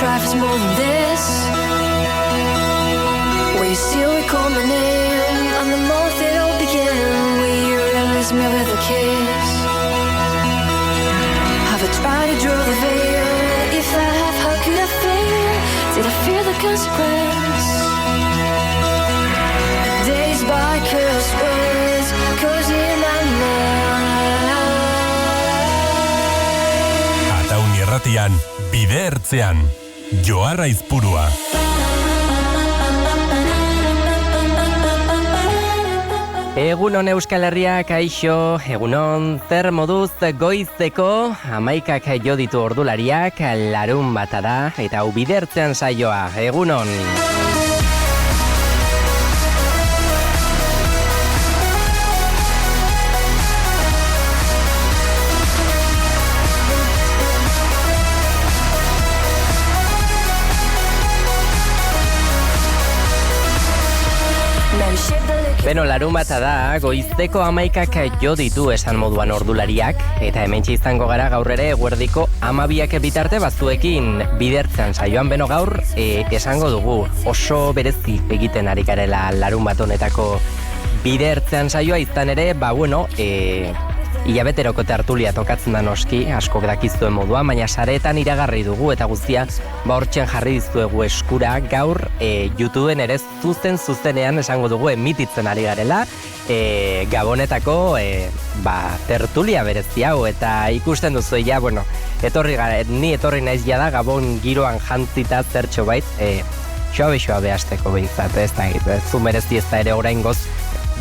try for more than this. Will you still recall my name on the month it all began? Will you release me with a kiss? Have I tried to draw the veil? If I have, how could I fail? Did I fear the consequence? Days by cursed words, cozy in my mind. Ataun irratian, bide ertzean, Joar Aizpurua. Egunon Euskal Herria, kaixo, egunon, zer moduz goizeko, 11 jo ditu ordulariak, larun bata da, eta hau bide ertzean saioa, egunon. Beno, larun bata da, goizteko 11 jo ditu esan moduan ordulariak, eta hementxe izango gara gaur ere eguerdiko 12 bitarte bazuekin bidertzen saioan. Beno, gaur esango dugu oso berezi egiten ari garela larun bat honetako bidertzen saioa, izan ere, hilabeteroko tertulia tokatzen da noski, askok dakizuen moduan, baina saretan iragarri dugu eta guztia hortzen jarri dizuegu eskura, gaur YouTubeen ere zuzenean esango dugu emititzen ari garela, Gabonetako tertulia berezi hau, eta ikusten duzu ni etorri naiz jada Gabon giroan jantzita zertxo bait, xoabe hasteko behintzat, ez da, zu merezi ez da ere oraingoz.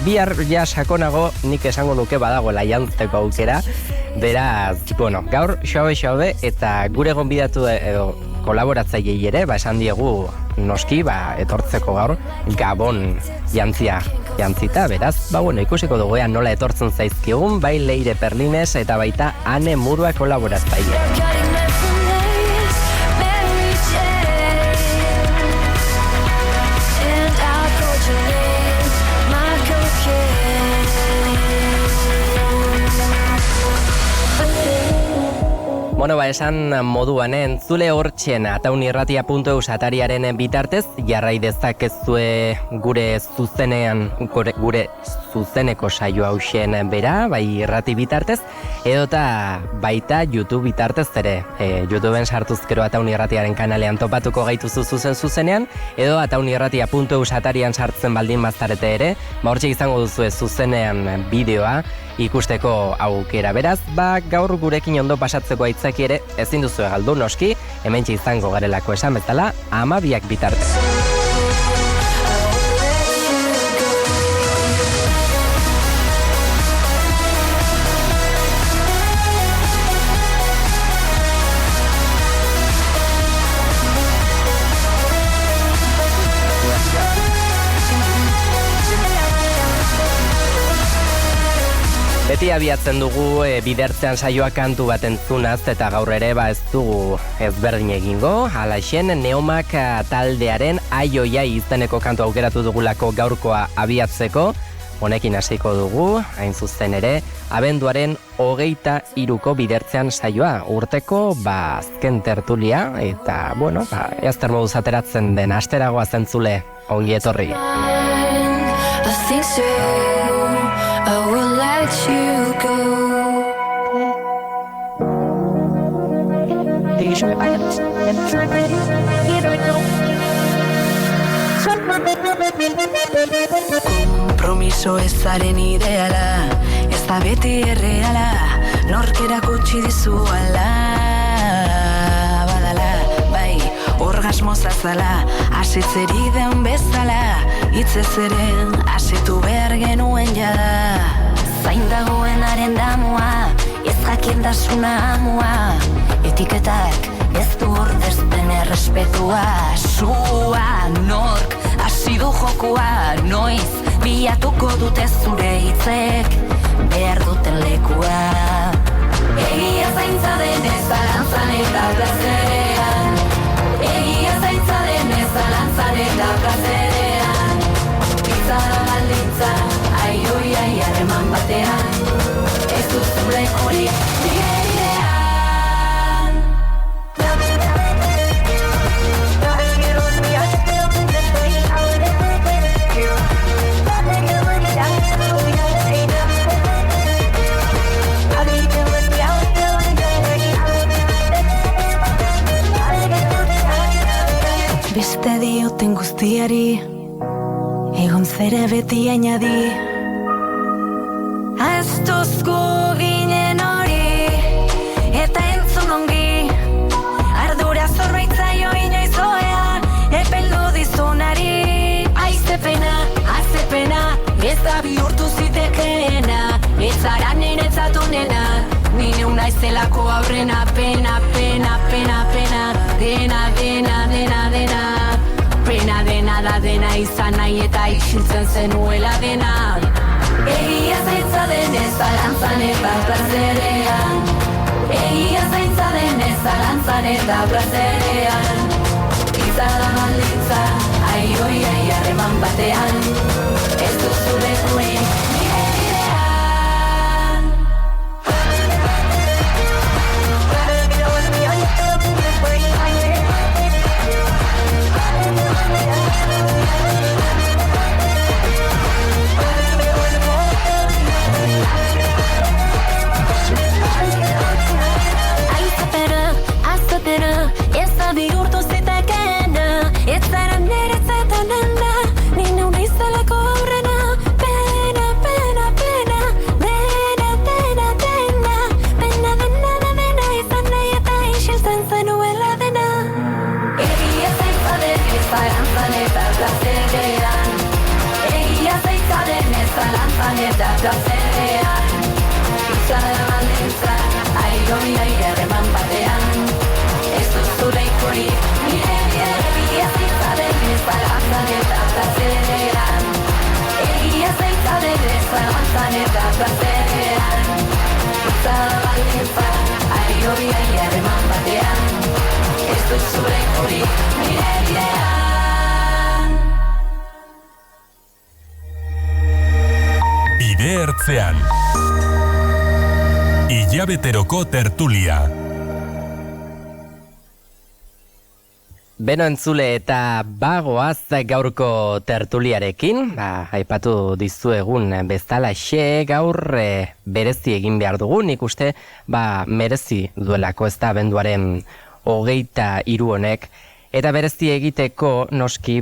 Bihar ja sakonago nik esango nuke badagoela jantzeko aukera, beraz, gaur xoabe eta gure gonbidatu edo kolaboratzailei ere, esan diegu noski, etortzeko gaur Gabon jantzita, beraz, ikusiko dugu nola etortzen zaizkigun, bai Leire Perlines eta baita Ane Murua kolaboratzaile. Esan moduan, entzule hortxen ataunirratia.eus atariaren bitartez, jarrai dezakezue gure zuzeneko saio hausen bera, bai irrati bitartez, edota baita YouTube bitartez ere. YouTubeen sartuz gero ataunirratiaren kanalean topatuko gaituzu zuzenean, edo ataunirratia.eus atarian sartzen baldin bazarete ere, hortxe izango duzue zuzenean bideoa ikusteko aukera. Beraz, gaur gurekin ondo pasatzeko aitzaki ere ezin duzu galdu noski, hementxe izango garelako esan bezala 12 bitarte. Beti abiatzen dugu bidertzean saioa kantu bat entzunaz, eta gaur ere ez dugu ezberdin egingo. Halaxen, Neomak taldearen Ai izeneko kantu aukeratu dugulako gaurkoa abiatzeko. Honekin hasiko dugu, hain zuzen ere, abenduaren 23ko bidertzean saioa. Urteko, azken tertulia, eta, eazter moduz ateratzen den asteragoa zentzule, ongi etorri. I will let you go. Kompromiso ezaren ideala, ez da beti erreala, nork erakutsi dizu ala. Badala, bai, orgasmo zazala, asitzeri den bezala, hitzez eren asitu behar genuen jada. Zain dagoenaren damua, ez jakindasuna amua, etiketak ez du ordezten errespetua. Sua, nork, hasi du jokua, noiz, bilatuko dute zure hitzek, behar duten lekua. Egia zaintza denez zalantzan eta plazerean, egia zaintza denez zalantzan eta plazerean, bizara baldintza, ai, harreman batean, ez duzule hori, bidean. ematen guztiari, egon zera beti ainadi. Aztuzko ginen hori, eta entzun ongi, ardura zorbaitzaio inoiz oea, epeldu dizunari. Aizepena, ez da bihurtu zitekeena, ez zara niretzatu nena, nire unaizelako aurrena, pena, dena da dena izan nahi eta isiltzen zenuela dena. Egia zaitza denez zalantzan eta plazerean, egia zaitza denez zalantzan eta plazerean, izala balditza, ai harreman batean, ez duzu lekurik nire bidean. Azapena, ez da bihurtu zitekeena, ez zara niretzatan dena, nina unaizelako aurrena, pena, dena izan nahi eta isiltzen zenuela dena. Egia zaitza denez zalantzan eta plazerean, egia zaitza denez zalantzan eta plazerean, izala baldintza, ai harreman batean, ez duzure ikurik nire bidean. Egia zaitza denez zalantzan eta plazerean, egia zaitza denez zalantzan eta plazerean, izala baldintza, ai harreman batean, ez duzure ikurik nire bidean. Bide ertzean. Ilabeteroko tertulia. Beno entzule eta bagoaz gaurko tertuliarekin, aipatu dizuegun bezalaxe gaur berezi egin behar dugu, nik uste merezi duelako ez da abenduaren 23 honek, eta berezi egiteko noski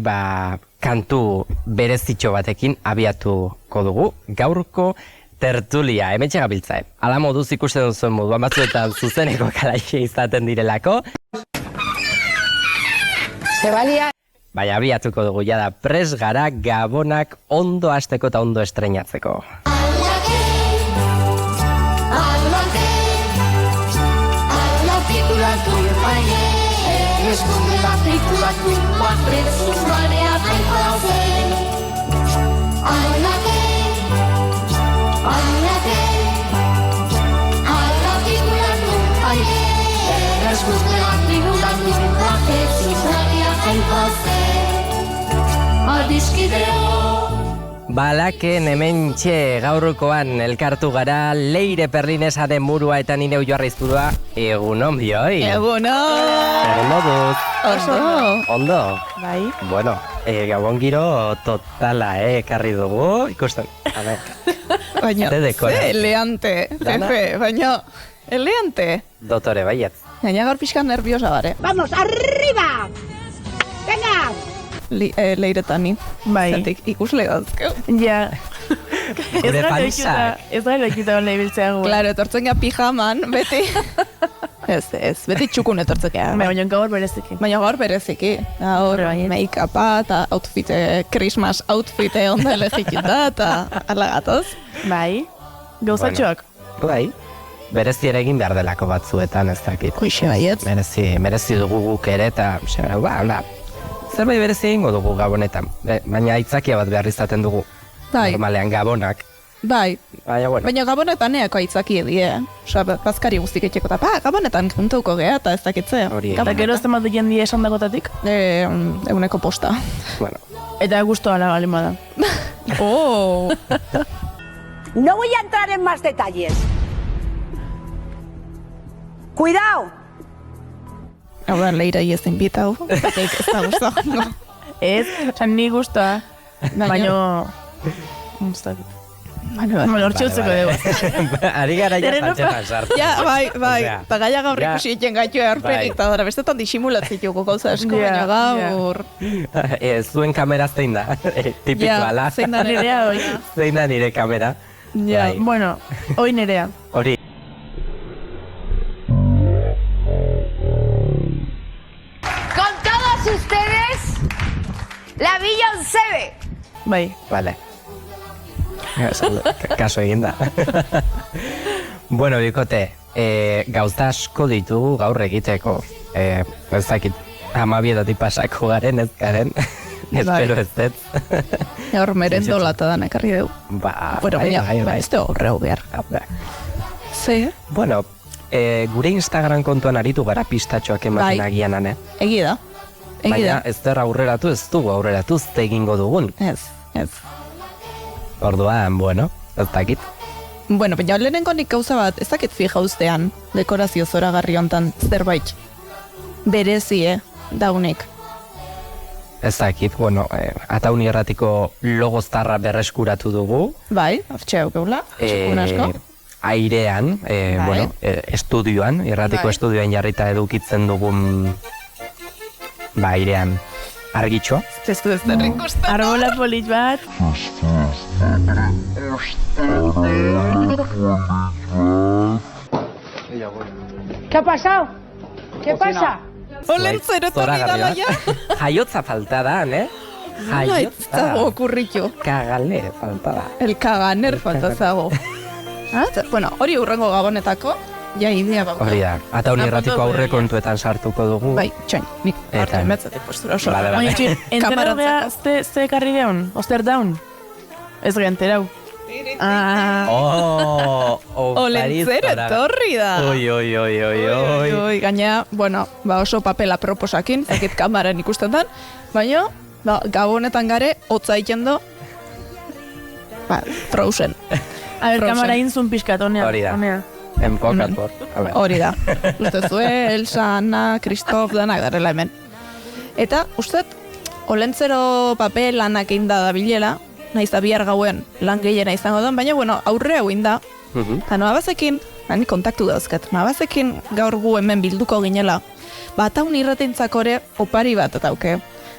kantu berezitxo batekin abiatuko dugu gaurko tertulia, hementxe gabiltza. Ala moduz ikusten duzuen moduan batzuetan zuzeneko kalaixe izaten direlako. Zebalia. Baina abiatuko dugu jada pres gara gabonak ondo hasteko eta ondo estreinatzeko. Balaken hementxe gaurkoan elkartu gara Leire Perlinesa den murua eta nire Ulloarraizburua. Egunon bioi. Egunon. Zer moduz? Ondo? Bai. Bueno, gabon giro totala, ekarri dugu. Ikusten, a ver. Baina, ze eleante, jefe, baina, eleante. Dotore, baiet. Gaina gaur pixka nerviosa bare. Vamos, arriba! Venga! Leiretani. Bai. Zatik ikusle gauzkeu. Ja. Gure fansak. Ez da lekita hon lehibiltzea gu. Claro, etortzen gea pijaman, beti. Ez, beti txukun etortzen gea. Baina gaur bereziki. Baina gaur bereziki. Gaur, make-upa eta outfit, Christmas outfit onda elegituta eta ala gatoz. Bai. Gauzatxoak. Bai. Berezi ere egin behar delako batzuetan ez dakit. Hoixe baiet. Merezi dugu guk ere eta zerbait berezi egingo dugu gabonetan. Baina aitzakia bat behar izaten dugu. Bai. Normalean gabonak. Bai. Baina gabonetan eako aitzaki edie. Osa, bazkari guztik etxeko eta gabonetan juntuko gea eta ez dakitzea. Eta gero ez temat jendie esan dagotatik? Eguneko posta. Bueno. Eta gustoa la balima da. Oh! No voy a entrar en más detalles. ¡Cuidado! Hau da, Leira ez invitau. Ez da Ez, ni gustoa. Baina... Bueno, hortxe utzeko dugu. Ari gara ja Terreno saltxetan sartu. Ja, bai. Osea, Eta gaia gaur ja. ikusi egiten gaitu aurpenik, eta dara bestetan disimulatzi jugu gauza asko, Ja, baina gaur... Zuen kamera zein da, tipikoala. zein da Nerea hoi. Zein da nire kamera. Ja, Bai. Bueno, hoi nerea. Hori. Con todos ustedes, la Beyoncé. Bai. Vale. Kaso egin da. Bueno, bikote, gauza asko ditugu gaur egiteko. Ez dakit, 12 pasako garen, ez garen. Espero ez ez. gaur merendo lata dan ekarri dugu. Ba, Bueno, baina, ez da horreu behar. Ze, Bueno, gure Instagram kontuan aritu gara pistatxoak ematen Bai. agian, ane? egi da. Egi Baina da. ez der aurreratu, ez dugu aurreratu, ze egingo dugun. Ez. Orduan, bueno, ez dakit. Bueno, baina lehenengo nik gauza bat, ez dakit fija ustean, dekorazio zoragarri hontan zerbait. Berezie, daunik. Ez dakit, bueno, Ataun Irratiko logoztarra berreskuratu dugu. Bai, hortxe aukeula, txukun asko. Airean, bueno, estudioan, irratiko Bai. estudioan jarrita edukitzen dugun, ba, airean argitxo. Ez du ez da ikusten. Arbola polit bat. ¿Qué ha pasado? ¿Qué pasa? Olentzero eta Zoragarri bidala bat. ja. Jaiotza falta da, ne? Nola ez dago okurritu. Kagale falta da. El kaganer falta zago. Bueno, hori urrengo gabonetako, ja idea bau. Hori da, Ataun Ah, Irratiko foto aurrekontuetan sartuko dugu. Bai, txoin, nik Eta- hartu emetzatik postura oso. Vale, vale. Baina txin, entera Kamarantzako. gea, ze karri deun? Oster daun? Ez genterau. Ah, Oh, Olentzero etorri da. Oi, oi, oi, oi, oi. Oi, gaina, bueno, ba oso papela proposakin, zakit kameran ikusten dan, baina, ba, gabonetan gare, hotza egiten do, ba, Frozen. a ber, Frozen. kamara inzun pixkat, honea. Hori da. honea. Enfokat por. A ver. Hori da. Uste zue, Elsa, Ana, Kristof, danak darela hemen. Eta, uste, olentzero papel lanak inda da bilela, naiz da bihar gauen lan gehiena izango den, baina, bueno, aurre hau inda. Mhm. Eta noabazekin, ni kontaktu dauzkat, noabazekin gaur gu hemen bilduko ginela, Ataun Irratintzako ere opari bat dauke.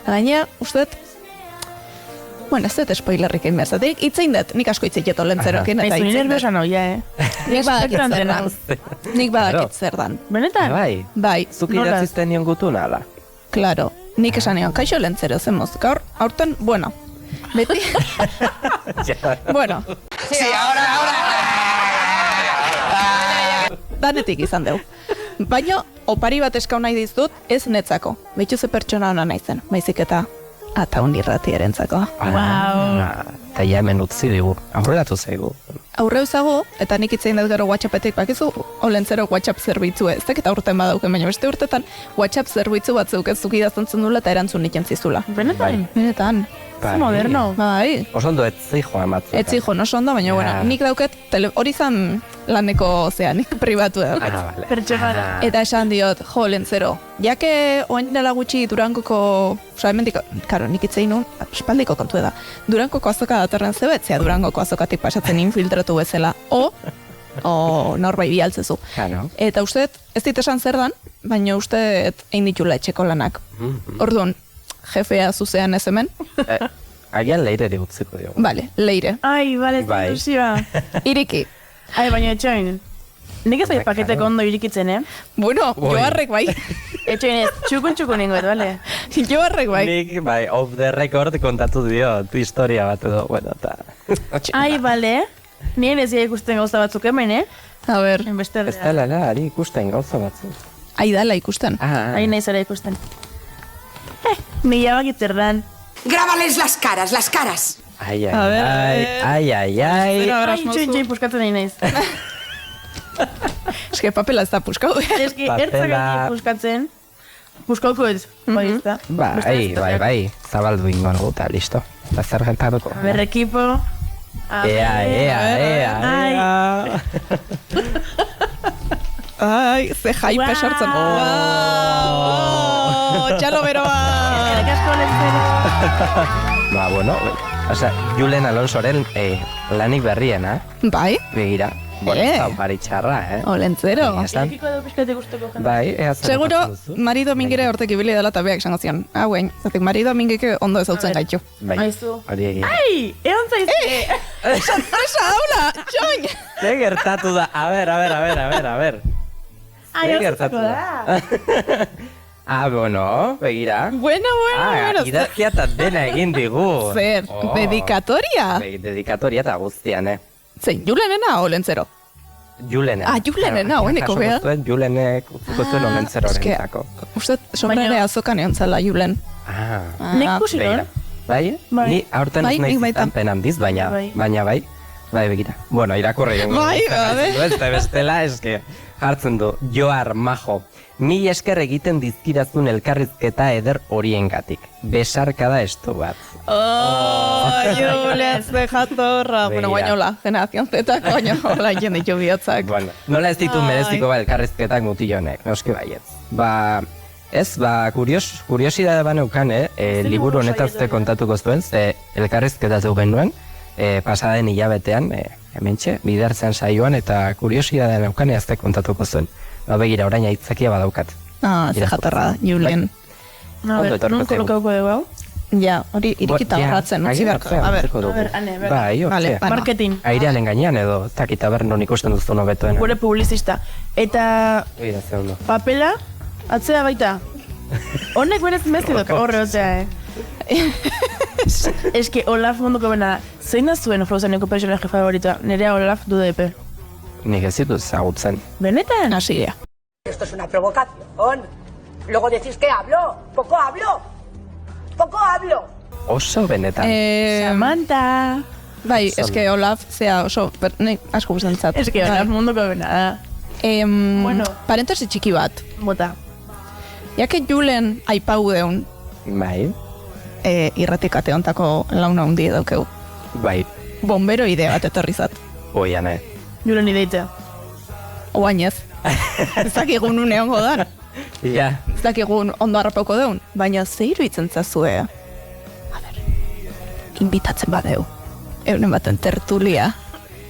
Gaina, uste, bueno, ez dut spoilerrik egin bezatik, itzein dut, nik asko itzeiketo lentzerokin, eta Naizu, ni itzein dut. nerviosa noia, Nik badakit zer Espektantena. dan. Nik badakit zer dan. Benetan? Bai, Bai, zuk Nola? idatzizten nion gutun ala. claro. Nik esan nion, kaixo lentzero zemoz. Gaur, aurten, bueno, beti, bueno. Danetik izan dugu. Baina, opari bat eskau nahi dizut, ez netzako. Behitu ze pertsona hona naizen, baizik eta Ataun Irratierentzako. Eta ja hemen utzi digu, aurreratu zaigu. Aurreu zago, eta nik itzein dut gero WhatsAppetik, bakizu, olentzero WhatsApp zerbitzu ez dakit aurten badauken, baina beste urtetan WhatsApp zerbitzu bat zeuk ez zuk idazten dula eta erantzun niken zizula. Benetan? Benetan, Bai. Moderno. bai, Oso ondo etzi joan batzuetan. etzi jo, oso ondo, baina, bueno, Ah. nik dauket, hori zan laneko nik pribatu dauket. Vale. Pertsonara. Eta esan diot, jo, lentzero, jake oain dela gutxi Durangoko, oza, hemendik, karo, nik itzein nun, espaldiko kontu da, Durangoko azoka datorren zebetzea, Durangoko azokatik pasatzen infiltratu bezala, o norbait bialtzezu. Claro. Eta uste, ez dit esan zer dan, baina uste egin ditula etxeko lanak. Orduan, jefea zuzean ez hemen, Agian leire utziko diogu. bale, leire, Ai, bale, Bai. ilusioa. iriki. Ai, baina etxoin. Nik ez dait paketeko ondo irikitzen, Bueno, Oi. joarrek bai, Etxoin ez, txukun ningoet, bale? joarrek bai. Nik, bai, off the record kontatu dio, tu historia bat edo, bueno, eta... Ai, bale, nien ez ikusten gauza batzuk hemen, A ber, Enbeste Ez dela, ari ikusten gauza batzu. aidala ikusten. Ai, nahi zara ikusten. Mila bakitzer dan. Grábales las caras, las caras. Ai, A ai, ver, ai, ai, ai, ai. Zera Ai, erasmozu. txoin puskatzen nahi naiz. Eske papela ez da puskau. Eski, ertzak puskatzen. Puskauko ez, bai ez da. Bai, zabaldu ingo dugu, eta listo. Eta zer gertatuko. A ber, ekipo. Ea. Ai, ze jaipe Wow. sortzen. Txalo beroa. Eskerrik asko lentzero. Ba, bueno, Osea, Julen Alonsoren lanik berriena, Bai, begira. Bueno, ez da opari txarra, olentzero. Egia esan. Irekiko edo pixkate guztoko jende. Bai, ea zer Seguro, gertatzen duzu. Mari Domingere hortek ibili dela eta beak esango zion. Hauen, zatik Mari Domingeke ondo ezautzen gaitu. Bai, Aizu. hori egia. Ai, egon zaizte. Sorpresa daula, Join! Ze gertatu da? A ber. Ai, Ze gertatu osatuko da. Bueno, begira. Bueno, Idatzia eta dena egin digu. Zer, dedikatoria? Dedikatoria eta guztian, Zein, Julenena o Lentzero? Julenen. Julenena, oeneko Jaso bea. zuen, Julenek utziko zuen olentzerorentzako. Uste, sobrare azokan egon zela Julen. Nik ikusi Begira. non? Bai? Bai. Ni aurten Bai, ez nahi nik baita. zitan penandiz, baina Bai. bai. Bai, begira. Bueno, irakurri egun. Bai, a ver. Ez da bestela, eske jartzen du. Joar Majo. Mil esker egiten dizkirazun elkarrizketa eder horiengatik. Besarkada estu bat. Julen, ze jatorra. Bueno, Begira. guainola, generazion zetak, baina hola jende jo bihotzak. Bueno, nola ez ditu mereziko elkarrizketak mutilonek, noski baietz. Kuriosidade baneukan, liburu honetaz te kontatuko zuen, ze elkarrizketatu genuen, pasaden hilabetean, hementxe, bidertzen saioan, eta kuriosidade neukan ez te kontatuko zuen. Begira, orain aitzakia badaukat. Ze jatorra, Julen. A Ondo ver, etorriko non zaigu. kolokauko dugu hau? Ja, hori irikita horratzen, utzi beharko. A ber, Ane, ber. Bai, Vale, hortxe. Bueno. Marketing. Airearen gainean edo, ez dakit aber non ikusten duzu nobetoen. Gure publizista. Eta Begira, ze ondo. papela, atzea baita. Honek berez mezi dok, horre otzea, Eske Olaf munduko bena, zein da zuen Frozeneko personaje favorita? Nerea Olaf dudepe. Nik ez ditut ezagutzen. Benetan? Asiria. Esto es una provocación. Luego decís que hablo. Poco hablo. Poco hablo. Oso benetan. Samantha. Bai, eske Olaf, zea oso, nik asko gustentzat. Eske Olaf munduko bena da. Bueno. Parentesi txiki bat. Bota. Jake Julen aipau deun, Bai, irratikate ontako launa hundi daukeu. bai, Bombero idea bat etorri zat. oian, Julen ideitea. Oainez. Ez dakigun une hongo dan. Ja, Ez dakigun ondo harrapauko deun. Baina ze iruditzen zazue. A ber, invitatzen badeu. Euren baten tertulia.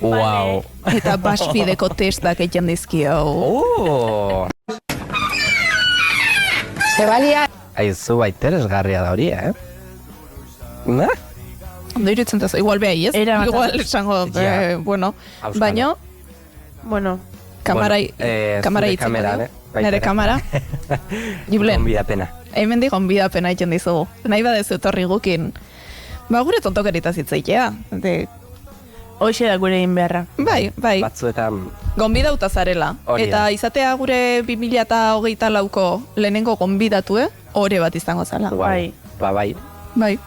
wow. Eta basfideko testak egiten dizkio. Se valía. Aizu interesgarria da hori, Na? Ondo iruditzen zazu, igual behai, ez? Era bat Igual ados. esango, Ja. bueno. Auskalo. Baina, Bueno, kamarai, kamara zure itziko kamera, dugu. baita Nere ere. kamara. Julen, Gonbidapena. hemen digon bidapena egiten dizugu. Nahi badezu etorri gukin. Ba, gure tontokeritaz hitzaitea. hoxe da gure egin beharra. Bai, bai. Batzuetan, Gonbidauta zarela. Hori Eta da. izatea gure 2024ko lehenengo gonbidatue, ore bat izango zala. wow. Bai. Ba, bai. Bai.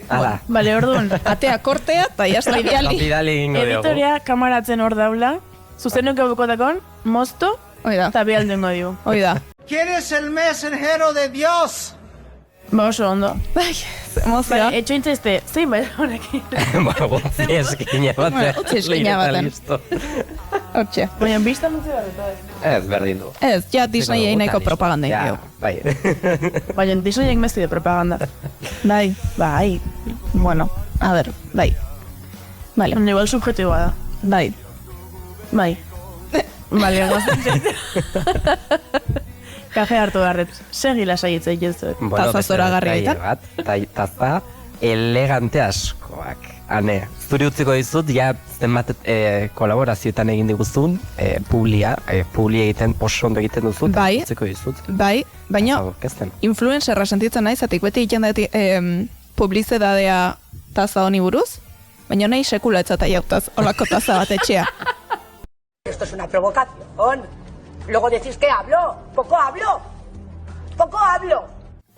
Ala, Bale, orduan. Atea kortea eta jazta biali. bidali egingo diogu. Editoria kamaratzen hor daula, zuzeneko bukotakon, mozto, Hoi da, eta behaldengo dio. hoi da. ¿Quién es el mensajero de Dios? Ba oso ondo. Bai, emozioa. Bai, etxo intzeste, zein bai honekin. Ba, gutzi eskina baten. Bueno, utzi eskina baten. Listo. Hortxe. Baina biztan utzi behar eta ez. Ez, berdin du. Ez, ja Disney eineko propaganda Ja, egio. bai. Baina Disneyek mezi de propaganda. Bai, Bai. bueno, a ver, bai. Vale, Baina igual subjetiboa da. bai. Bai. Bale, gozatzen. Kafe hartu garret. Segi lasaietza ikezuet. Taza zoragarrietan. Taza elegante askoak. Ane, zuri utziko dizut, ja zenbat kolaborazioetan egin diguzun, publia egiten, oso ondo egiten duzut, Bai. utziko dizut. Bai, baina Aurkezten. influencerra sentitzen naiz, zatik beti egiten dati publizidadea taza honi buruz, baina nahi sekula etzata jautaz, olako taza bat etxea. Esto es una provocación. Luego decís que hablo. Poco hablo. Poco hablo.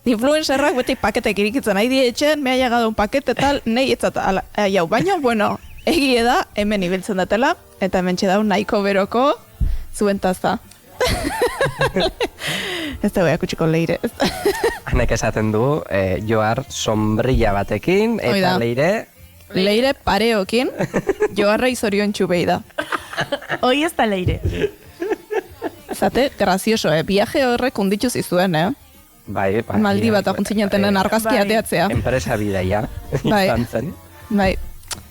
Influencerrak beti paketek irikitzen nahi die etxen, me ha llegado un pakete tal, nahi etzata jau, baina, bueno, egie da, hemen ibiltzen datela, eta hemen txedau nahiko beroko zuen taza. Ez da kutsiko leire. Hanek esaten du, Joar sombrilla batekin, Hoi eta da. leire, Leire pareokin, joarra izorion txubei da. Hoi ez da leire. Zate, grazioso, viaje horrek unditu zizuen, bai, Maldi bat apuntzinen tenen argazki Bai. ateatzea. enpresa bidaia Bai. izan zen. Bai,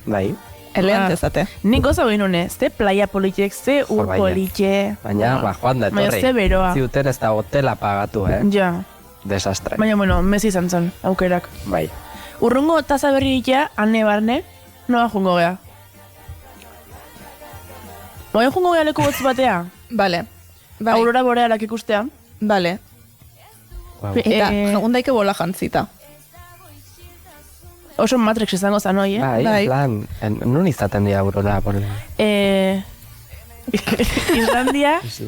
Bai, elegante zate. Nik goza behin ze playa politiek, ze ur bai, politxe. baina, joan da Baina etorri. ze beroa. Ziuten ez da hotela pagatu, Ja, Desastre. baina, bueno, mezi izan zen, aukerak. Bai. Urrungo taza berri itea, ane barne, noa jungo gea. Baina jungo gea leku botz batea, Vale. Bai, aurora borealak ikustea. vale. Wow. Eta, jagundaike bola jantzita. Oso Matrix izango zan hoi, Bai, Bai. plan, nun izaten dira aurora, por...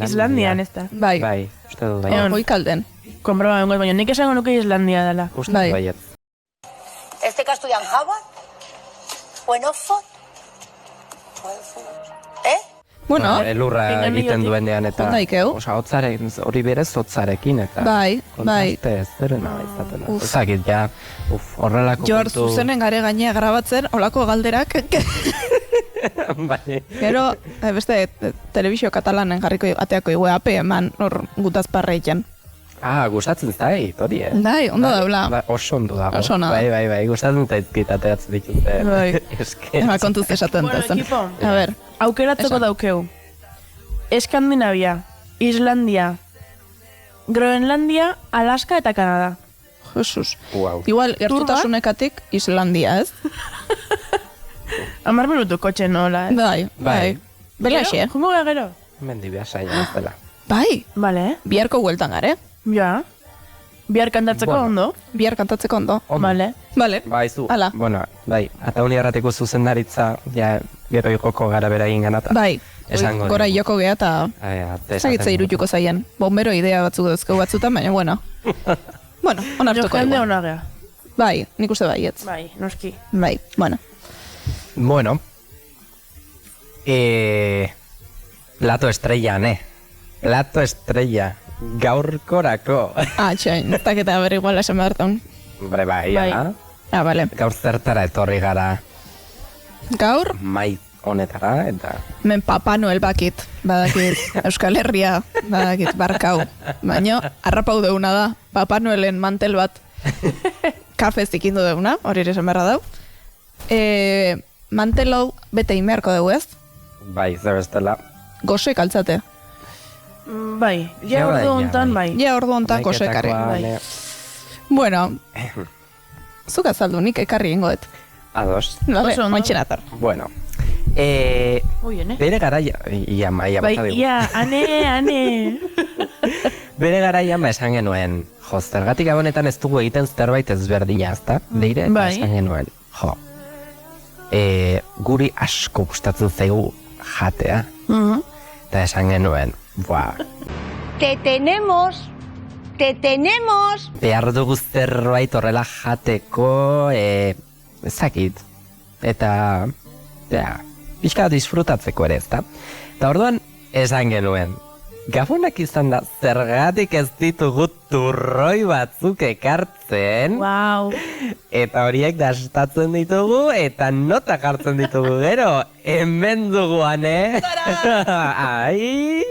Islandian ez da. Bai, Bai, uste dut bai. Egon. hoi kalden. Konproba bengoz, baina nik esango nuke Islandia dela. Uste Bai. dut baiet. ¿Este que estudia en Harvard? ¿O en Oxford? ¿O en ¿Eh? Bueno, Elurra Engainotik. egiten duenean eta... Jundaikeu. Osa, hori berez hotzarekin eta... Bai, bai. Kontraste ez zerena izaten. Uf. Ezakit, ja, horrelako Jor zuzenen gare gainea grabatzen, olako galderak. Bai. Gero, beste, telebizio katalanen jarriko ateako igueape eman hor gutazparreitzen. Gustatzen zait, hori, Bai, ondo daula. Oso ondo dago. Oso ona da. Bai, gustatzen zaizkit ateratzen dituzte. Bai. Eske. Ema kontuz esaten Bueno, zen. ekipo. A ber, Aukeratzeko Esan. daukeu. Eskandinavia, Islandia, Groenlandia, Alaska eta Kanada. Jesus. Wow. Igual, gertutasunekatik Islandia, ez? 10 minutu kotxe nola, Bai, bai. Belaxe. Jungo gara gero? Mendi behar saia ez dela. Bai, Bale, biharko hueltan gare. ja. Bihar kantatzeko Bueno. ondo. Bihar kantatzeko ondo. Ondo. Bale. Bale. Baizu, Hala. bueno, bai, eta uni errateko zuzendaritza, ja, gero ikoko gara bera egin ganata. Bai, Esango gora dugu. joko geha eta zagitza irutuko zaien. Bombero idea batzuk dazkeu batzutan, baina bueno. Bueno, onartuko Jende dugu. ona gea. Bai, nik uste baietz. Bai, noski. Bai, bueno. Bueno, plato estrella, Plato estrella, gaurkorako. Txain, ez daketa berri igual esan behartan. Bai, Bai. ala. Bale. Gaur zertara etorri gara Gaur, mai honetara, eta... men Papa Noel bakit. Badakit Euskal Herria, badakit barkau. Baina, harrapau deuna da. Papa Noelen mantel bat kafez ikindu deuna, hori ere esan beharra dau. Mantel hau bete inbeharko dugu ez? Bai, zer bestela. Gosek altzate. Bai, ja Ja, bai, ordu ja, hontan bai. Ja, ordu hontan gosekarri. Hamaiketakoa, Bueno, zuk azaldu nik ekarri ingoet. Ados. Vale, Oso ondo. ointxen ator. Bueno, Oie, ne? bere garaia... Ia, maia Bai, bata digu. ia, ane. Bere garaian esan genuen, jo, zergatik gabonetan ez dugu egiten zerbait ezberdina, ezta? Leire, eta Bai. esan genuen, jo, guri asko gustatzen zaigu jatea, eta esan genuen, Te tenemos. Te tenemos. behar dugu zerbait horrela jateko, ezakit, eta, pixka disfrutatzeko ere, ezta? Eta orduan, esan genuen, Gabonak izan da, zergatik ez ditugu turroi batzuk ekartzen, Wow. eta horiek dastatzen ditugu, eta nota jartzen ditugu gero, hemen duguan, Ai!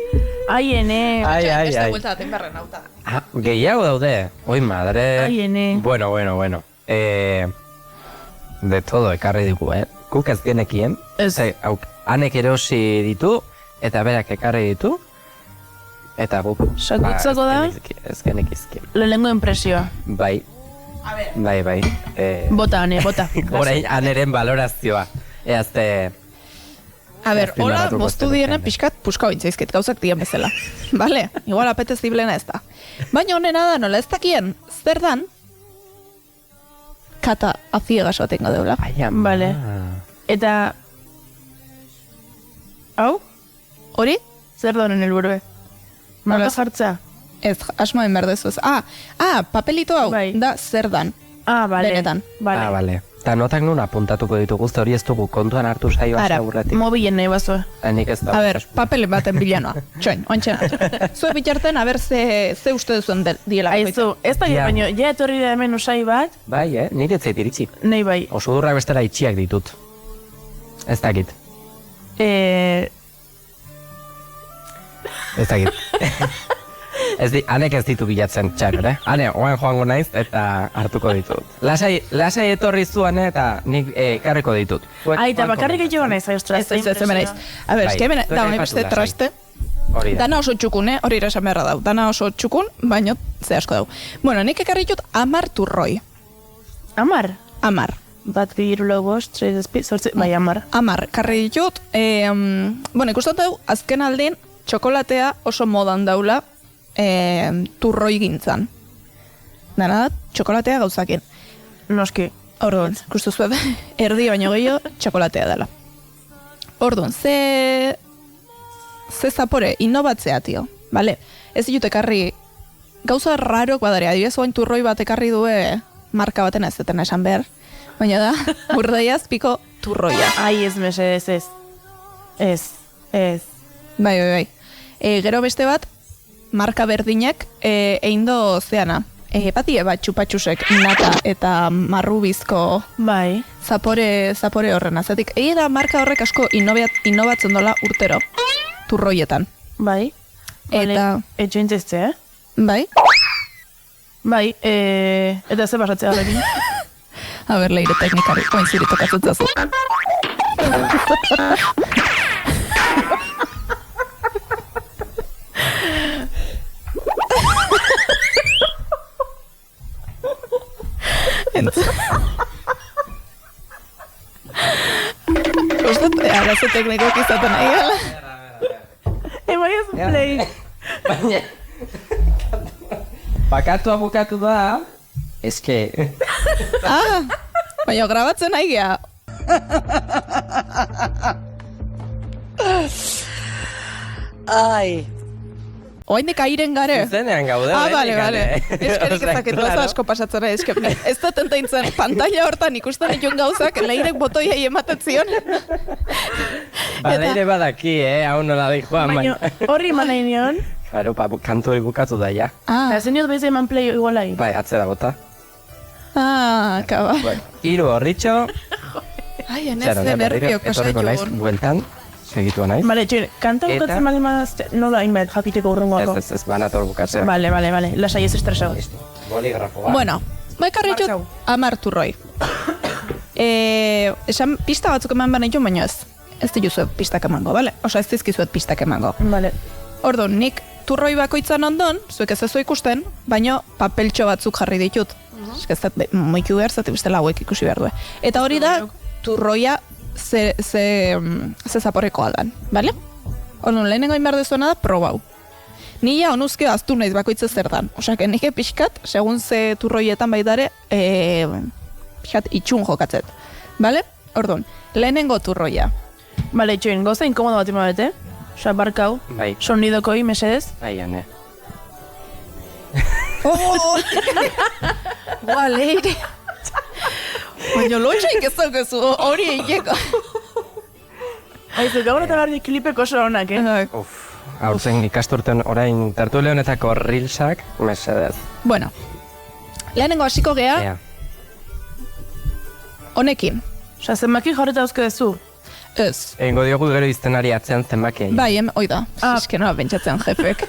Ai, ene. Ai, ai, ai. Buelta daten berren hauta. Gehiago daude, oi madre. Ai, ene. Bueno. De todo ekarri digu, Guk ez genekien, Ez. hanek erosi ditu, eta berak ekarri ditu, eta guk... Sakutzako da? Ez genekizkin. Lehenengo impresioa. Bai. Bai. Bota, ane, bota. Orain aneren valorazioa. Eazte... A ber, hola, Azpimarratuko moztu zenukeen. diena pixkat puska ointzaizkit gauzak dian bezala. Bale, igual apeteziblena ez da. Baina honena da, nola ez dakien, zer dan, kata aziegas batengo deula. Ai, ama. Vale. Eta... Hau? Hori? Zer da honen helburue? Marka Nola- jartzea? Ez, asmoen berdezu ez. Papelito hau, Bai. da zer dan. Ah, bale. Benetan. Bale. Bale. Eta notak nun apuntatuko ditugu, ze hori ez dugu kontuan hartu saio Ara, aurretik. Mobilen nahi bazoa. Nik ez da. A ber, papel baten bilanoa. Txoin, ointxen. Zue bitarten, a ber, ze uste duzuen diela. Aizu, ez da Ja. baino, ja etorri da hemen usai bat, Bai, nire ez zait iritsi. nahi bai. Oso durra bestera itxiak ditut. Ez dakit. Eh, Ez dakit. Hanek ez ditu bilatzen, txar, Hane, oan joango naiz eta hartuko ditut. Lasai etorri zuan eta nik karriko ditut. Eta bakarrik egin naiz, ostras. Ez, hemen naiz. A ber, eske hemen da beste traste. Hori da. Dana oso txukun, hori esan beharra dau. Dana oso txukun, baino ze asko dau. Bueno, nik ekarri ditut 10 turroi. 10? 10. Bat, bi, hiru, lau, bost, 3, zazpi, zortzi, bai, 10. 10, karri ditut. Bueno, ikusten dau, azken aldin, txokolatea oso modan daula turroi gintzan. Dana da, txokolatea gauzakin. Noski. Orduan, ikustu zuet, erdi baino gehiago txokolatea dela. Orduan, ze zapore, innovatzea, tio. Vale, ez ditut ekarri gauza rarok badare, adibidez oain turroi bat ekarri due marka baten ez zetena esan behar. Baina da, burdaiaz piko turroia. Ai, ez mesedez, ez. Bai. Gero beste bat, marka berdinak eindo zeana. Batie bat txupatxusek nata eta marrubizko Bai. zapore horren azetik. Da marka horrek asko innovatzen dola urtero, turroietan. Bai. Eta... Etxointzezte, Bai? Bai, eta ze pasatzea lekin? A ber, leire teknikari, oin zuri tokatzen zazu. Ustat, arazo teknikok izaten nahi gala. Bai ez play. Baina... Bakatua bukatu da... Eske... Baina grabatzen nahi gea. Ay. Oainek airen gare. Zenean gaude. Bale. Eskerik ezaketu ez asko pasatzen nahi. Ez da tentaintzen pantalla hortan ikusten ditun gauzak leirek botoiai ematen zion. Leire badaki, hau nola di joan. Baina horri eman nahi nion. Claro, kantu hori bukatu da, ja. Zen niot behiz eman play igualai. Bai, atzera bota. Kaba. Hiru horritxo. Ai, enez de nerviok etorriko naiz, pasaitu. bueltan, segitua naiz. Bale, txoin, kanta bukatzen bali mazte, nola hainbat jakiteko urrengoako. Ez, banator bukatzea. Bale, lasai ez estresago. Boligrafo bat. Bueno, ekarri ditut 10 turroi. Esan pista batzuk eman baina ditun, baina ez. Ez dituzuet pistak emango, bale? Osa ez dizkizuet pistak emango. Bale. Orduan, nik turroi bakoitzan ondon, zuek ez ezo ikusten, baina papeltxo batzuk jarri ditut. Ez da, moiku behar, zati bestela hauek ikusi behar du. Eta hori da, turroia ze zaporekoa dan, bale? Orduan, lehenengo behar dezuena da, probau. Nila onuzkio aztu naiz bakoitze zer dan. Osak, nike pixkat, segun ze turroietan baitare, pixkat itxun jokatzet. Bale? Orduan, lehenengo turroia. Bale, txoin, goza inkomodo bat imabete. Osa, barkau. Bai. Sonidokoi, mesedez. Bai, ane. Boa, leire. Baina lotxaik ez daukezu, hori egeko. Aizu, gaur eta behar klipeko oso honak, Aurten ikasturten orain tertule honetako reelsak, mesedez. Bueno, lehenengo hasiko gea, Ea. honekin. Osa, zenbaki jarreta dauzke dezu. Ez. Egingo diogu gero iztenari atzean zenbakiei. Bai, oida. Eske nola bentsatzen jefek.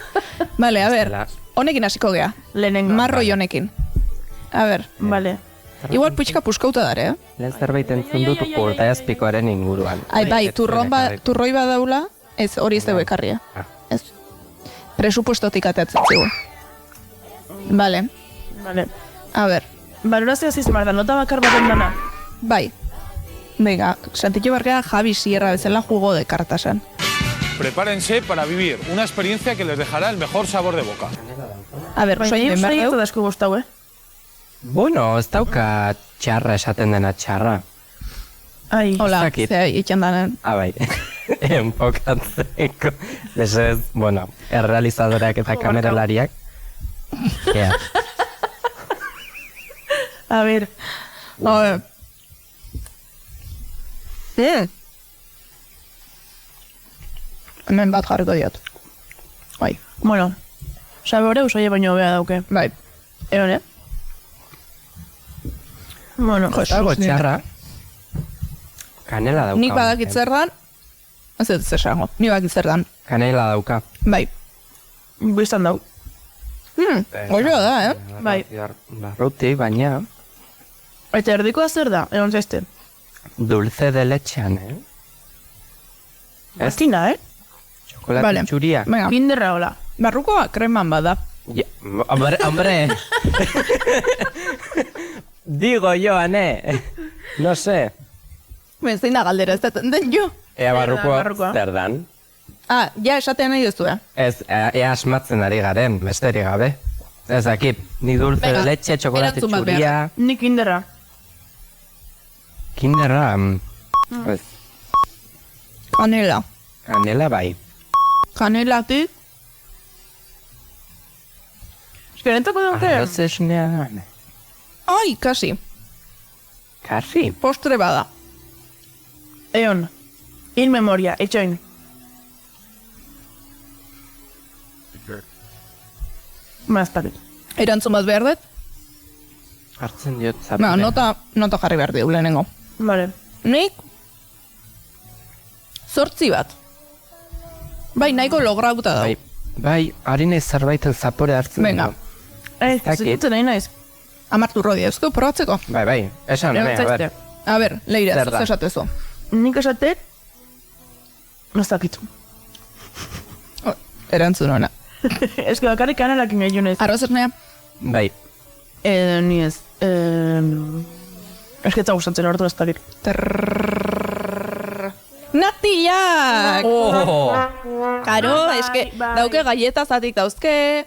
Bale, a ber, honekin hasiko gea. Lehenengo. Marroi honekin. A ber, Bale. igual pixka puskauta dare, Lehen zerbait entzun dut urtaiazpikoaren inguruan. Ai, bai, turroi badaula, ez hori ez dugu ekarria. Ez. Presupuestotik ateatzen zigu. Bale, Bale. a ber, Balorazioa zizmar da, nota bakar baten dana. bai. Venga, Santillo Bargea Javi Sierra bezala jugó de kartasan. Prepárense para vivir una experiencia que les dejará el mejor sabor de boca. A ber, soin den behar Soiek dugu. da asko bostau, Bueno, ez dauka txarra esaten dena txarra. Ai. Hola, Zakit. ze itxan danen. Bai, enfokatzeko. Desez, bueno, errealizadoreak eta kameralariak. Ea. A ber. Hemen bat jarriko diot. Bai, Bueno, sabore usoie baino hobea dauke. bai. Egon, Bueno, Dago txarra. Kanela dauka. Nik badakit zer dan, ez ez esango, nik badakit zer dan. Kanela dauka. Bai, biztan dau. Goio da, Bai. Barruti, baina Eta erdikoa zer da, egon zaizte. dulce de lechean, Ez? Azkina, Txokolate Vale. txuria. Venga, Kinderra hola. barrukoa kreman bada. Ja, hombre. Digo yo, Ane. No sé. Zein da galdera, ez da den jo. Ea barrukoa. barrukoa zer dan. Ja, esatean nahi duzu, Ez, ea asmatzen ari garen, besterik gabe. Ez dakit, ni dulce de Venga, leche, txokolate erantzun bat txuria. Nik kinderra. Kinderra, ez, Kanela. kanela bai. Kanelatik. Eskerentako dute? Arroz esnean. Ai, kasi. Kasi. Postre bada. Eon. In memoria, etxoin. Maztakit. Erantzun bat behar dut? Hartzen diot zapore. Nota jarri behar dugu lehenengo. Vale. Nik 8 bat. Bai, nahiko lograuta da. Bai, harine zerbaiten zapore hartzen Venga. du. Ez zikutzen nahi naiz. Amartu rodi eusko, probatzeko. Bai, esan, Egon a zaizte. ber. A ber, Leire, Zer da? zuz esatezu. Nik esatet, ez Erantzun ona. Ez que bakarrik kanelakin gehiago naiz. Arroz ernea? Bai, Ni ez. Ez que gustatzen hartu ez dakit. Natiak! Oh! Karo, eske, bai. dauke galleta zatik dauzke,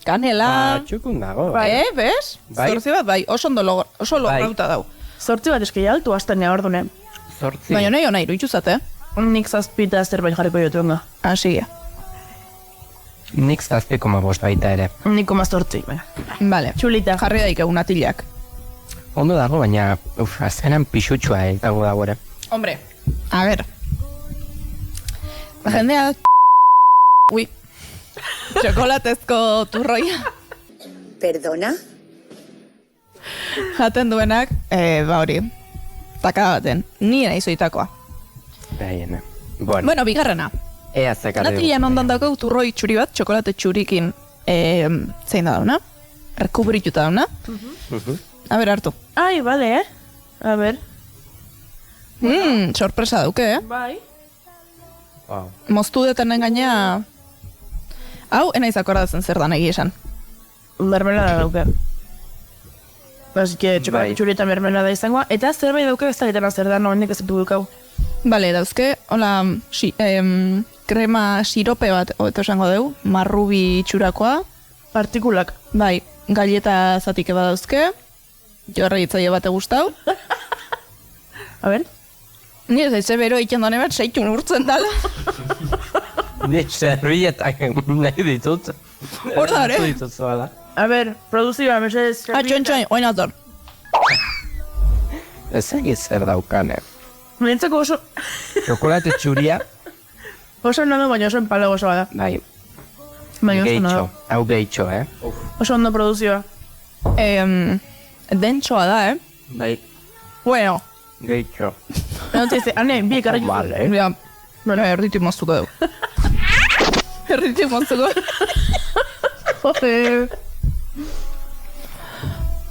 kanela... Txukun dago. Bez? Bai. 8 bat, bai, oso lograuta dau. Zortzi bat eski altu hasten nea ordune. Zortzi. Baina nahi hona iruituzat, Nik zazpita zerbait jarriko jotuenga. Asi, Nik 7,5 baita ere. Nik 8. Vale. Txulita. Jarri daik egun atilak. Ondo dago, baina, azkenan pixutxua dago dago ere. Hombre, a ver. La jendea... Ui. Txokolatezko turroia. ¿Perdona? Jaten duenak, ba hori. Takada baten. Ni nahi zoitakoa. Baina. Bueno, Bueno, bigarrena. ea zekarri. Natilan ondan dago turroi txuri bat, txokolate txurikin zein da dauna? Rekubrituta dauna? A ber, hartu. Ai, bale, A ber. Sorpresa dauke, Bai. Wow. Moztu detenen gaina... Hau, enaiz akordatzen zer dan egia esan. Mermelada dauke. Así que txokolate Bai. txuri eta mermelada izangoa. Eta zerbait dauke ez dakitena zer da, noenik ez dut dukau. Bale, dauzke, hola, krema sirope bat, hobeto esango dugu, marrubi txurakoa. Partikulak. Bai, galleta zatik eba dauzke, jorra hitzaile bate gustau. A ber. Ni ez daitze bero egiten done bat, seitun urtzen dala. Ni servilletak nahi ditut. Hor da, Eratu ditut zoala. A ber, produzioa, mesedez. Txoin, oin ator. Ez egiz zer daukane. Nientzako oso... Txokolate txuria, Oso nado, baina oso empalago osoa da. bai, Baina oso gehitxo. nado. Hau gehitxo, Oso ondo produzioa. Dentsoa da, Bai, Bueno, gehitxo. Egon zaizte, ane, bi ekarrik. Vale. ja, erditu moztuko dugu. Erditu moztuko.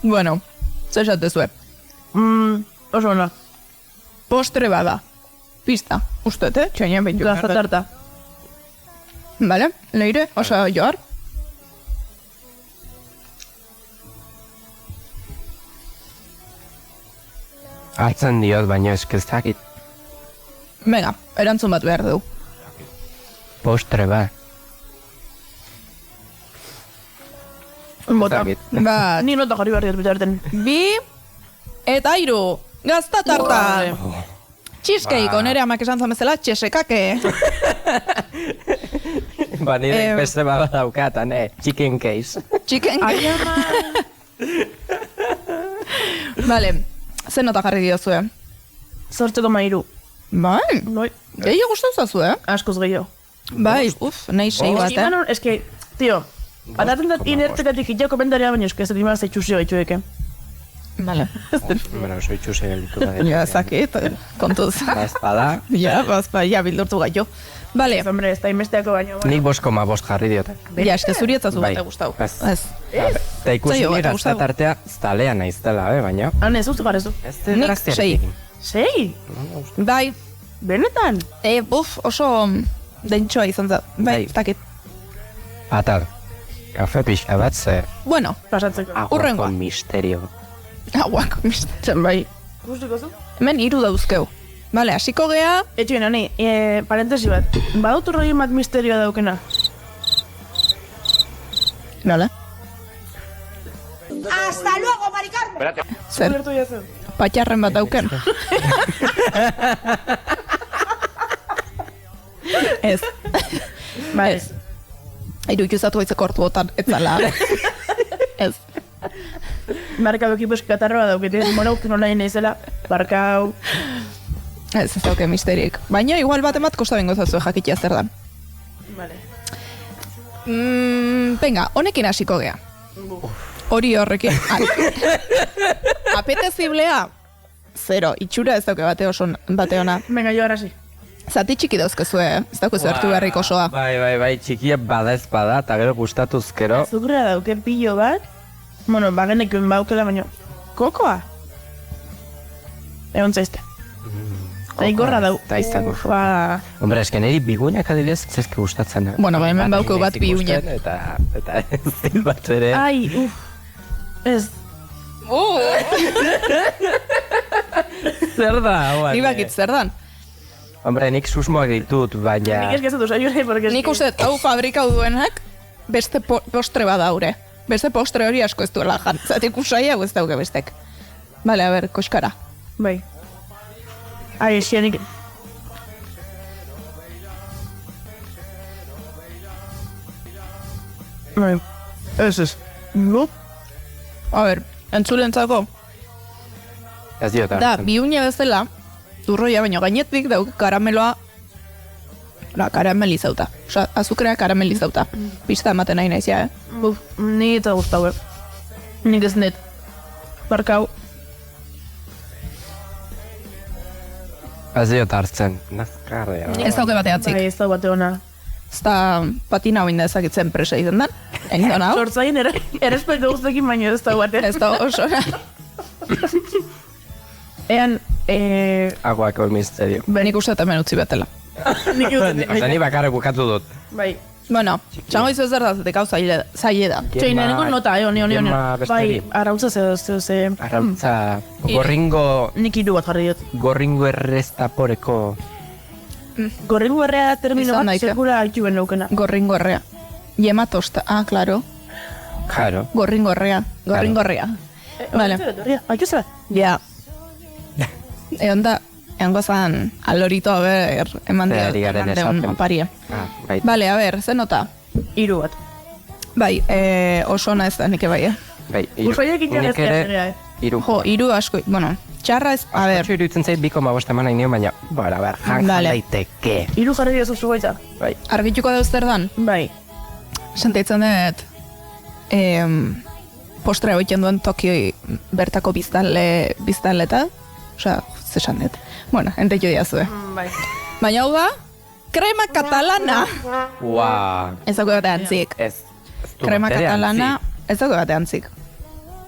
Bueno, zer esatezue. Oso ona. Postre bada. Pista, ustet, Txainen behin Gazta tarta. Vale, Leire, osa joar. Hartzen diot, baina eskezakit. Venga, erantzun bat behar dugu. Postre ba. Bota. Zakit. Ba, Ni nota jarri behar dut bitarten. 2 eta 3. Gazta tarta. Cheesecake, onere amak esan zamezela, txesekake. Ba, nire beste baba daukatan, chicken case. Chicken Vale, ze nota jarri diozue? 8,3. Bai, Bai. gehiago gustau zazu, Askoz gehiago. Bai, nahi sei bat, Es que, tío, ataten dut inertekatik hitako komentaria, baina eske ez dut imaz eitxusio gaitxueke. Vale. Bueno, soy txuse gelditu da. Ja, zakit, kontuz. Bazpada. Ja, bazpa, ja, bildurtu gaio. Bale, Hombre, ez da inbesteako baino. Nik 5,5 jarri diote. ja, eske zuri etzazu Bai. bate gustau. Ez. Ez. Eta ikusi Zaio, nire gustau. tartea zalea naiztela, baina... Han ez ustu garezu. Ez Nik graztiarekin. Sei? Bai, Benetan? oso dentsoa izan za. Bai, Bai. ez dakit. Atal, kafe pixka bat ze... Bueno, Pasatzeko. Hurrengoa. Aguako misterio. hauak mistetzen, bai. Gustiko zu? Hemen 3 dauzkeu. Bale, hasiko gea, Etxuen, honi, parentesi bat. Badautu rollo bat misterioa daukena. nola? ¡Hasta luego, Mari Carmen! Zer, Ulertu jazu. patxarren bat dauken. Ez. Ba, Ez. Irudizatu aitzeko ortuotan, ez zala. Ez. Barkau ekipo eskatarroa daukete. Monautzen online naizela. Barkau. Ez dauke misterik. Baina igual bat emat kosta bengo zazu jakitea zer dan. Vale. Venga, honekin hasiko gea. Hori horrekin. Apeteziblea, 0. Itxura ez dauke bate ona. Venga, jo arasi. Zati txiki dauzkezue, ez dauke zertu beharrik osoa. Bai, txikia bada ez bada, eta gero gustatuz gero... Azukrea dauke pilo bat. Bueno, bagenekuen baukela baino. Kokoa? Egon zaizte. Gorra dau. Eta izango. Ba... Hombre, esken eri bigunak adibidez, zezke gustatzen. Bueno, ba, hemen bauko bat ikusten, biune. Eta ez bat ere... Ai, Ez. Zer da, hauan? Ni bakit zer dan. Hombre, nik susmoak ditut, baina... Nik eskatu zailure, porque... Nik uste, hau fabrikau duenak, beste postre badaure. Beste postre hori asko ez duela jan. Zatik usai hau ez dauke bestek. Bale, a ber, koskara. Bai. Ai, esianik... Bai. Ez. Go? A ber, entzulentzako. Ez diota. Da, biune bezala, turroia baino gainetik dauk karameloa, karamelizauta. Osa, azukrea karamelizauta. Pista ematen nahi naizia, Buf, ni eta guztau, Nik ez net. Barkau. Ez diota hartzen. Nazkarrea. Ez dauke bateatzik. Bai, ez da bate ona. Ez da patina hoin da ezagitzen presa izan da. Egin hau? Sortzaien errespetu guztekin baino ez da bate. Ez da oso. Ean, Aguako el misterio. Nik uste eta hemen utzi betela. nik euten. Osa, ni bakarrik bukatu dut. Bai. Bueno, txango izu ez derdazetek hau zaile da. Txai, nengo nota, honi. Gemma besteri. Bai, arautza ze... Arautza, gorringo... Nik 3 bat jarri dut. Gorringo errestaporeko... Gorringo errea termino Izan bat, daite. sekura haitxuen naukena. Gorringorrea. Yema tosta. Ah, claro. Claro. Gorringorrea. Gorringorrea. Vale. Haitxu zera? Ja. Egon da, egon gozan alorito a ber, eman Ze ari garen deun esaten. oparia. Bai. Vale, a ber, ze nota? 3 bat. Bai, oso ona ez da nik bai, Bai, iru. Ursoiek Nik interesia ere, zerea, iru. Jo, 3 asko, bueno, txarra ez, a ber, Asko iruditzen zait 2,5 eman nahi nion, baina, bara, ber, jan Vale. daiteke. 3 jarri dut zuzu gaitza. Bai. argituko dauz zer dan, Bai. sentaitzen dut, postre hoiten duen Tokio bertako biztanleta, osea, zesan dut. Bueno, enteko diazue. Bai. Baina hau da, krema katalana. Ua, Ez dago bate antzik. ez. Ez du Krema batere katalana, antzik. ez dago bate antzik.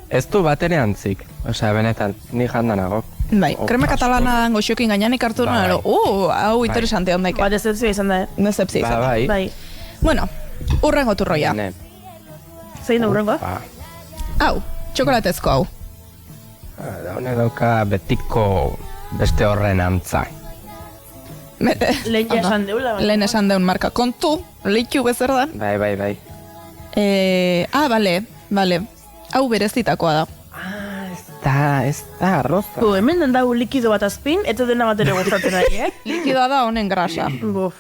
Ez du batere antzik. Osea, benetan, ni jandanago. Bai, Oh, krema asko. katalana goxokin gainenik hartu Bai. nuen, hau interesante ondaik. Bat decepzioa izan da, Decepzio izan. Bai. Bai. Bueno, urrengo turroia. Ne. Zein da urrengoa? Ba, Hau, txokolatezko hau. da honek dauka betiko beste horren antza. Lehen ja esan deula. baina- Lehen esan deun marka. Kontu, leitu bezer dan. Bai. Bale. Hau berezitakoa da. Ez da, arroza. Hemen den dau likido bat azpin, eta dena bat ere gustatzen ari, Likidoa da honen grasa. Buf.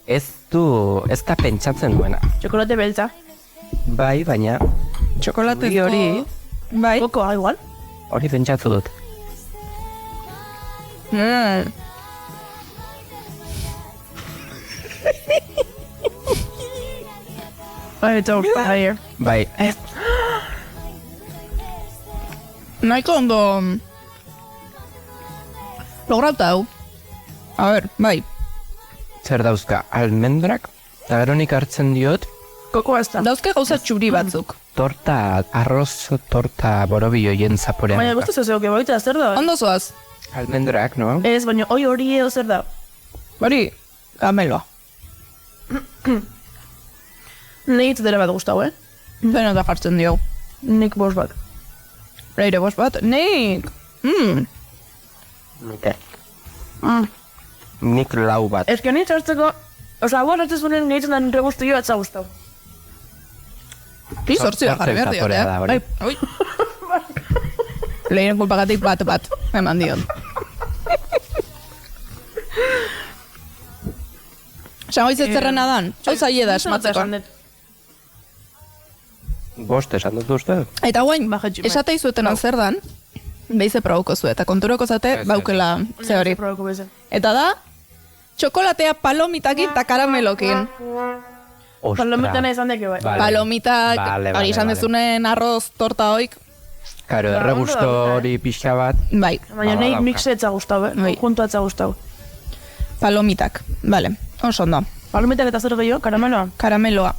Ez da pentsatzen duena. Txokolate beltza. Bai, baina Txokolatezko hori, Bai. Kokoa, igual. hori pentsatu dut. Bai, eta hor, Bai, ez. Nahiko ondo lograuta hau. A ber, bai. zer dauzka, almendrak, eta gero nik hartzen diot, Kokoa ez da. Dauzke gauza txuri batzuk. torta, arroz, torta borobilloien zaporean. Baina guztu zezoke, baita zer da? Ondo zoaz. Almendrak, no? Ez, baina hori edo zer da. Hori, gameloa. Nei dela bat gustau, Zeno da jartzen dio. Nik bost bat. Leire bost bat. Nik. Mite. Nik lau bat. Ez que nintz hartzeko, oza, hau hartzen zuen nahitzen da nire guztu jo atza guztau. Bi sortzi da jarri behar zaporea da, hori. Oi. Leiren kulpagatik bat eman dion. Esango izetzerrena dan, hau zaie da esmatzeko. Bost esan dut uste? Eta guain, Bajetxi, esatei zuetenan zer dan, behize probauko zu, eta konturoko zate, baukela ze hori. Eta da, txokolatea palomitakin eta karamelokin. Ostra. Palomitan izan deke bai. Vale. Palomitak, Vale, hori izan dezunen arroz torta hoik, Karo, erregusto hori pixka bat. bai, Baina nahi dauka. mixetza gustau, Bai. Junto atza gustau. palomitak, bale, oso ondo. Palomitak eta zer gehiago, karameloa? Karameloa,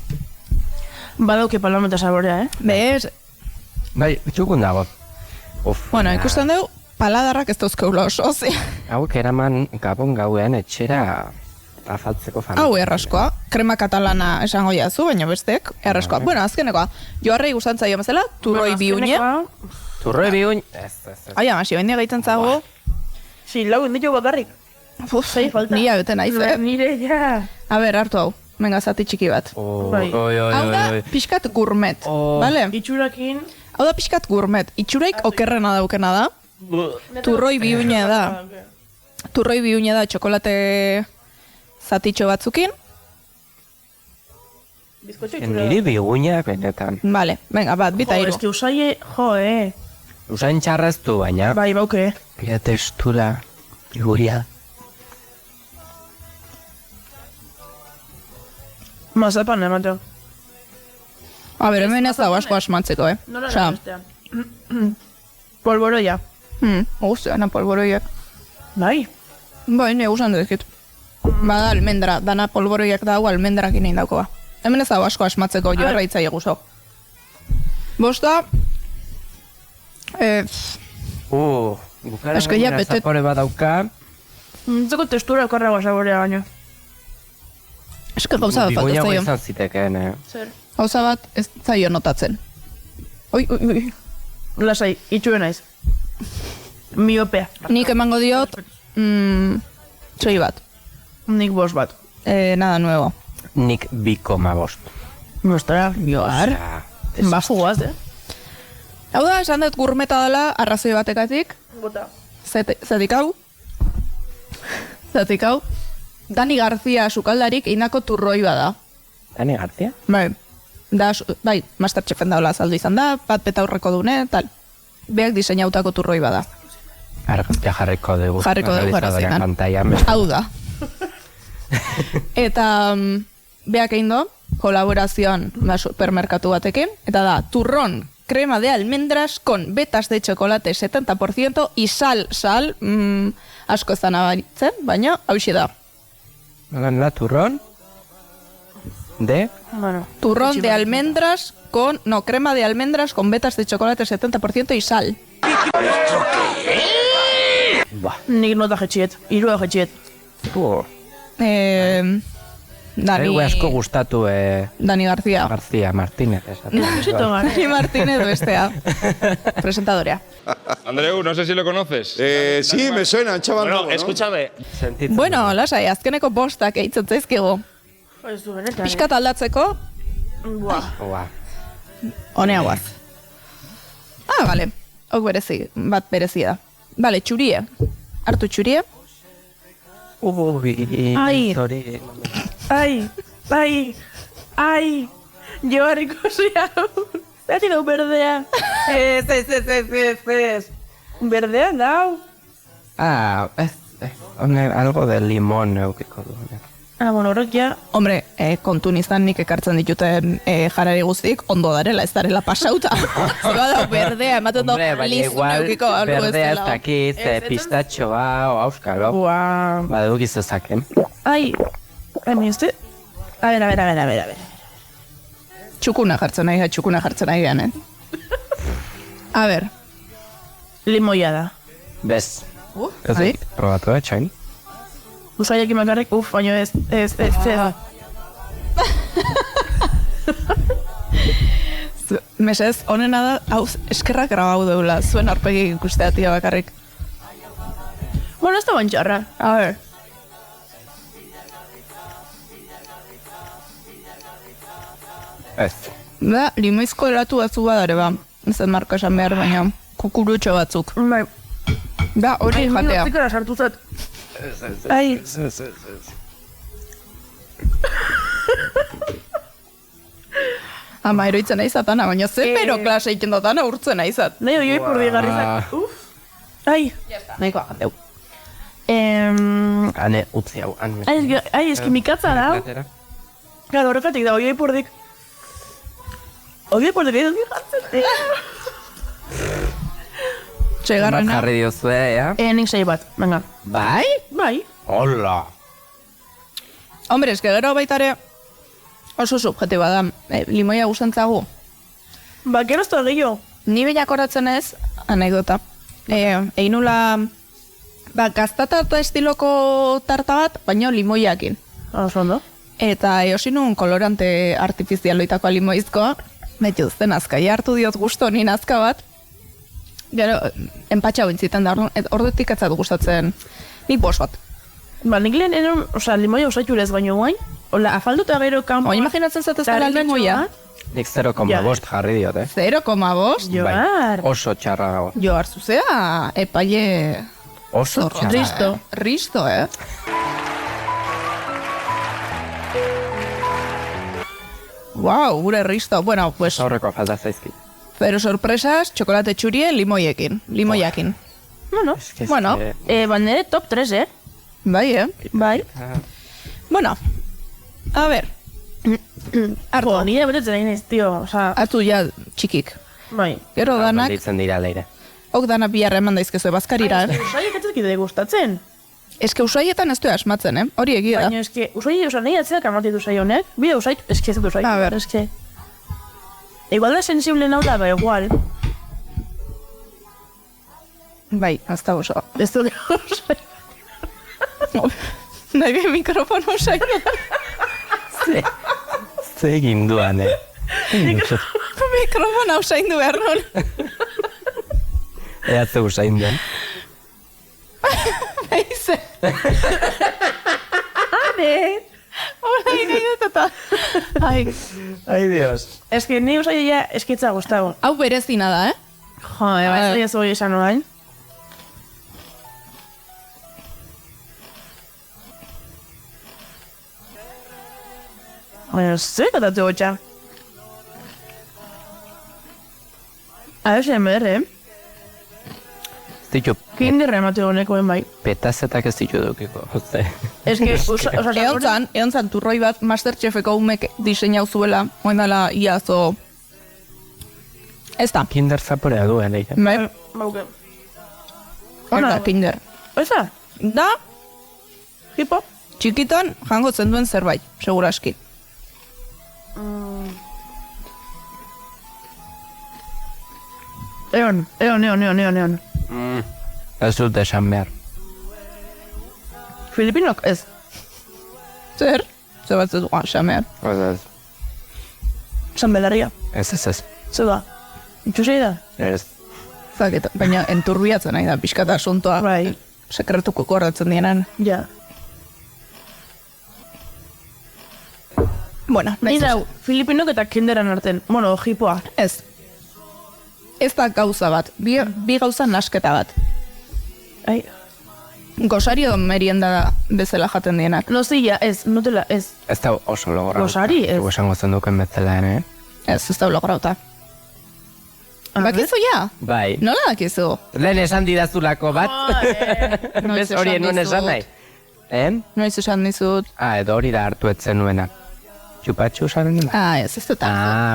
Badauke palomita saborea, bez, Bai, txukun dago. Uf, bueno, ikusten dugu, paladarrak ez dauzkeula oso, ze. Hauek eraman gabon gauen etxera afaltzeko familia. Hau erraskoa, krema katalana esango jazu, baina bestek, erraskoa. Bueno, azkenekoa, joarrei gustan zaio bezala, turroi biune. Turroi biun? Ez. Ai, amasi, bendia gaitzen zago, Si, lau inditu bakarrik. Sei falta. nila bete naiz, Nire, ja. A ber, hartu hau, menga zati txiki bat. Bai. Hau da, pixkat gourmet, bale? Itxurakin. Hau da pixkat gourmet, itxuraik okerrena daukena da, turroi biune da. Turroi biune da txokolate zatitxo batzukin. Bizkotxo itxura. Niri biguina benetan. Vale, venga, bat, bita Jo, hiru. eski usaie, Usain txarraztu, baina. Bai, bauke. Bia textura, figuria. Mazapan emateo. A ber, hemen ez dago asko asmatzeko, Nola Osea, bestean. Polboroia. guztiana polboroiak. Bai. Bai, ne usan duzkit. Bada almendra, dana polboroiak dago almendrakin egin daukoa. Hemen ez dago asko asmatzeko, joarra itzai guzo. Bosta, Bukara Eske ja, gainera bete- zapore bat dauka. Zeko testura okarragoa saborea baino. eske gauza bat falta Biguinago zaio. izan zitekeen, Zer? Gauza bat ez zaio notatzen. Oi. Lasai, itxue naiz. Miopea. Nik emango diot, 6 bat. Nik bost bat. Nada nuevo. Nik 2,5. Ostara, Joar. Bafu goaz, Hau da, esan dut gourmeta dela arrazoi batekatik, Bota. zetik hau. Zetik hau. Dani García sukaldarik einako turroi bada. Dani García? Bai, bai, Masterchefen daola azaldu izan da, bat betaurreko dune, tal. Beak diseinautako turroi bada. Argazkia jarriko dugu. Jarriko dugu Realizadora arrazoian. pantailan. Hau da. Eta beak egin do, kolaborazioan supermerkatu batekin, eta da, turrón, crema de almendras con betas de chocolate 70% y sal, asko ez da nabaritzen, baina hauxe da. Nolan da, turrón? De? Bueno. Turrón de almendras con, no, crema de almendras con betas de chocolate 70% y sal. Nik nota jetxiet. Irua jetxiet. Dani... Egu asko gustatu Dani García. García Martínez. Nesito gara. Dani Martínez bestea. Presentadorea. Andreu, no sé si lo conoces. Sí, me suena, un chaval nuevo, ¿no? escúchame. Bueno, lasai, azkeneko bostak eitzen zaizkigu. Ez du benetan. Piskat aldatzeko, Buah. honea guaz. Bale. Hok berezi, bat berezia da. Bale, txurie. Hartu txurie. Ai. Sorry. Ai. Joarriko hau. Zati dau berdea. Ez. Berdea dau. Algo de limón eukiko du. Bueno, horrek ja. Hombre, kontun izan nik ekartzen dituten jarari guztik, ondo darela, ez darela pasauta. Zeba da, berdea, ematen do, Hombre, baina lizun igual, eukiko algo ez berdea ez dela. dakiz, pistatxoa o auskalo. Buah. Baduk izazaken. Ai. Hemen uste? A ver. Txukuna jartzen nahi gane. A ber. Limoia da. Bez. Ez bai? dut probatu, txain? Usaiak imakarrek, baino ez. Mesez, honena da, hau eskerrak grabau deula, zuen arpegi ikustea tia bakarrik. Bueno, ez da bantxarra. A ber. Ez. Da, limoizko eratu batzu badare ba. Ez den marka esan behar, baina kukurutxo batzuk. Bai. Da, hori jatea. Zikara sartu zat. Ai. Ama, eroitzen nahi zatana, baina pero klase iken dotana urtzen nahi zat. Nahi oi por digarri zat. Ai. Nahiko agandeu. Hane, utzi hau. Ai, eski mikatza da. Claro, horrekatik da, oi por dik. Oi por dik, ez jartzen. Txegarrena. Jarri diozue, ja? Nik sei bat, venga. Bai? Bai. Hola. Hombre, eske gero baitare oso subjetiba da, limoia gustantzagu. Ba, gero ez da gehiago. Ni behiakoratzen ez, anekdota. Einula, gaztatarta estiloko tarta bat, baina limoiakin. Oso ondo. Eta eosinun kolorante artifizialoitako limoizkoa, beti duzten azkai hartu diot gusto ni nazka bat. Gero, empatxa bintziten da, ordutik etzat gustatzen, nik bos bat. Ba, nik lehen enon, limoia usaitu lez baino guain, hola, afalduta gero kanpo. Imaginatzen zatezkala limoia? Nik 0,5 jarri diot, 0,5? Joar. Oso txarra dago. Joar zuzea, epaile... Oso txarra. Risto, Wow, gure risto. Bueno, pues... Aurreko falta zaizki. Pero sorpresas, txokolate txurien limoiekin. Limoiakin. Bueno, Bandere top 3, Bai, Bai. Bueno, a ver. Arto. Nire betetzen egin ez, tio, Hartu ja txikik. Bai. Gero danak, Ditzen dira leire. ok danak biharra eman daizkezue bazkarira. Usaiek etzakide gustatzen. Eske usaietan ez du asmatzen, hori egia da. Baina eske, usaiek nahi atzeak amatitu usai honek. Bide usaiek, eske ez dut usaiek. A ber. Eske. Igual da sensible nau da, ba igual. Bai, hasta oso. Ez dut usaiek. Nahi bi mikrofono usaino. Ze egin duan, Mikrofona usaindu behar non. Ea ze usain den. Beize. Ane! Hola, nahi dut eta. Ai. Ai, Dios. Eske, ni usaia eskitza gustago. Hau berezina da, Jo, ez hori esan orain. Baina, zer katatu hotxa? ASMR, Zitu, Kinderra emate honekoen bai. petazetak ez ditu dukiko. Eske, Eontzan turroi bat Masterchefeko umek diseinau zuela, oindala iazo... Ez da. Kinder zaporea duen, leire. Bai, Bauke. ez da, kinder. Oza? Da, Hipo? txikitan jango zen duen zerbait, seguraski. Eon. Ez dut esan behar. Filipinok ez. Zer? Zer bat ez duan, xamean. San Belarria. Ez. Zer da? Itxusei da? Ez. Zaket, baina enturbiatzen nahi da, pixkata asuntoa. Bai. Sekretuko kordatzen dienan. Ja. Bueno, Ni nahi dau, Filipinok eta kinderan arten. Bueno, hipoa. Ez. Ez da gauza bat, bi gauza nasketa bat. Ai. Gosari edo merienda bezala jaten dienak. Nozilla, ez, nutela, ez. Ez da oso logorauta. Gosari, ez. Ego esango zen duken bezala, Ez da lograuta. Bakizu ja? Bai. Nola dakizu? Lehen esan didazulako bat. Noiz Bez hori esan nuen esan dizut. nahi. Noiz esan dizut. Edo hori da hartu etzen nuena. Txupatxu zaren dena? Ez dut.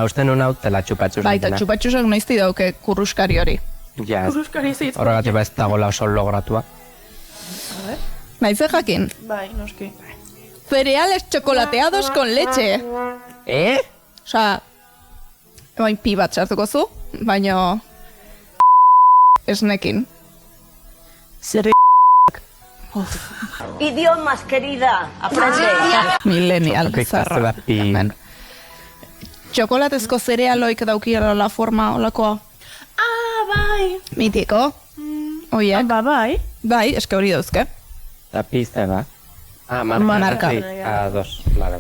Uste nuen hau tela txupatxu zaren Baita, dena. txupatxusak noizti dauke kurruskari hori. Ja, Euskari zitz. horregatik ez dagoela oso logratua. Naize jakin. Bai, noski. cereales chocolateados con leche. Osa, oain pi bat sartuko zu, baina esnekin. Zer Idiomas, querida. Aprende. Millennial, Txokolatek zarra. zela pi. Hemen. Txokolatezko zerealoik daukiela la forma olakoa. bai. Mitiko. Oiek. Bai. Bai, eske hori dauzke. Eta pizte ba. Marka. Dos, vale.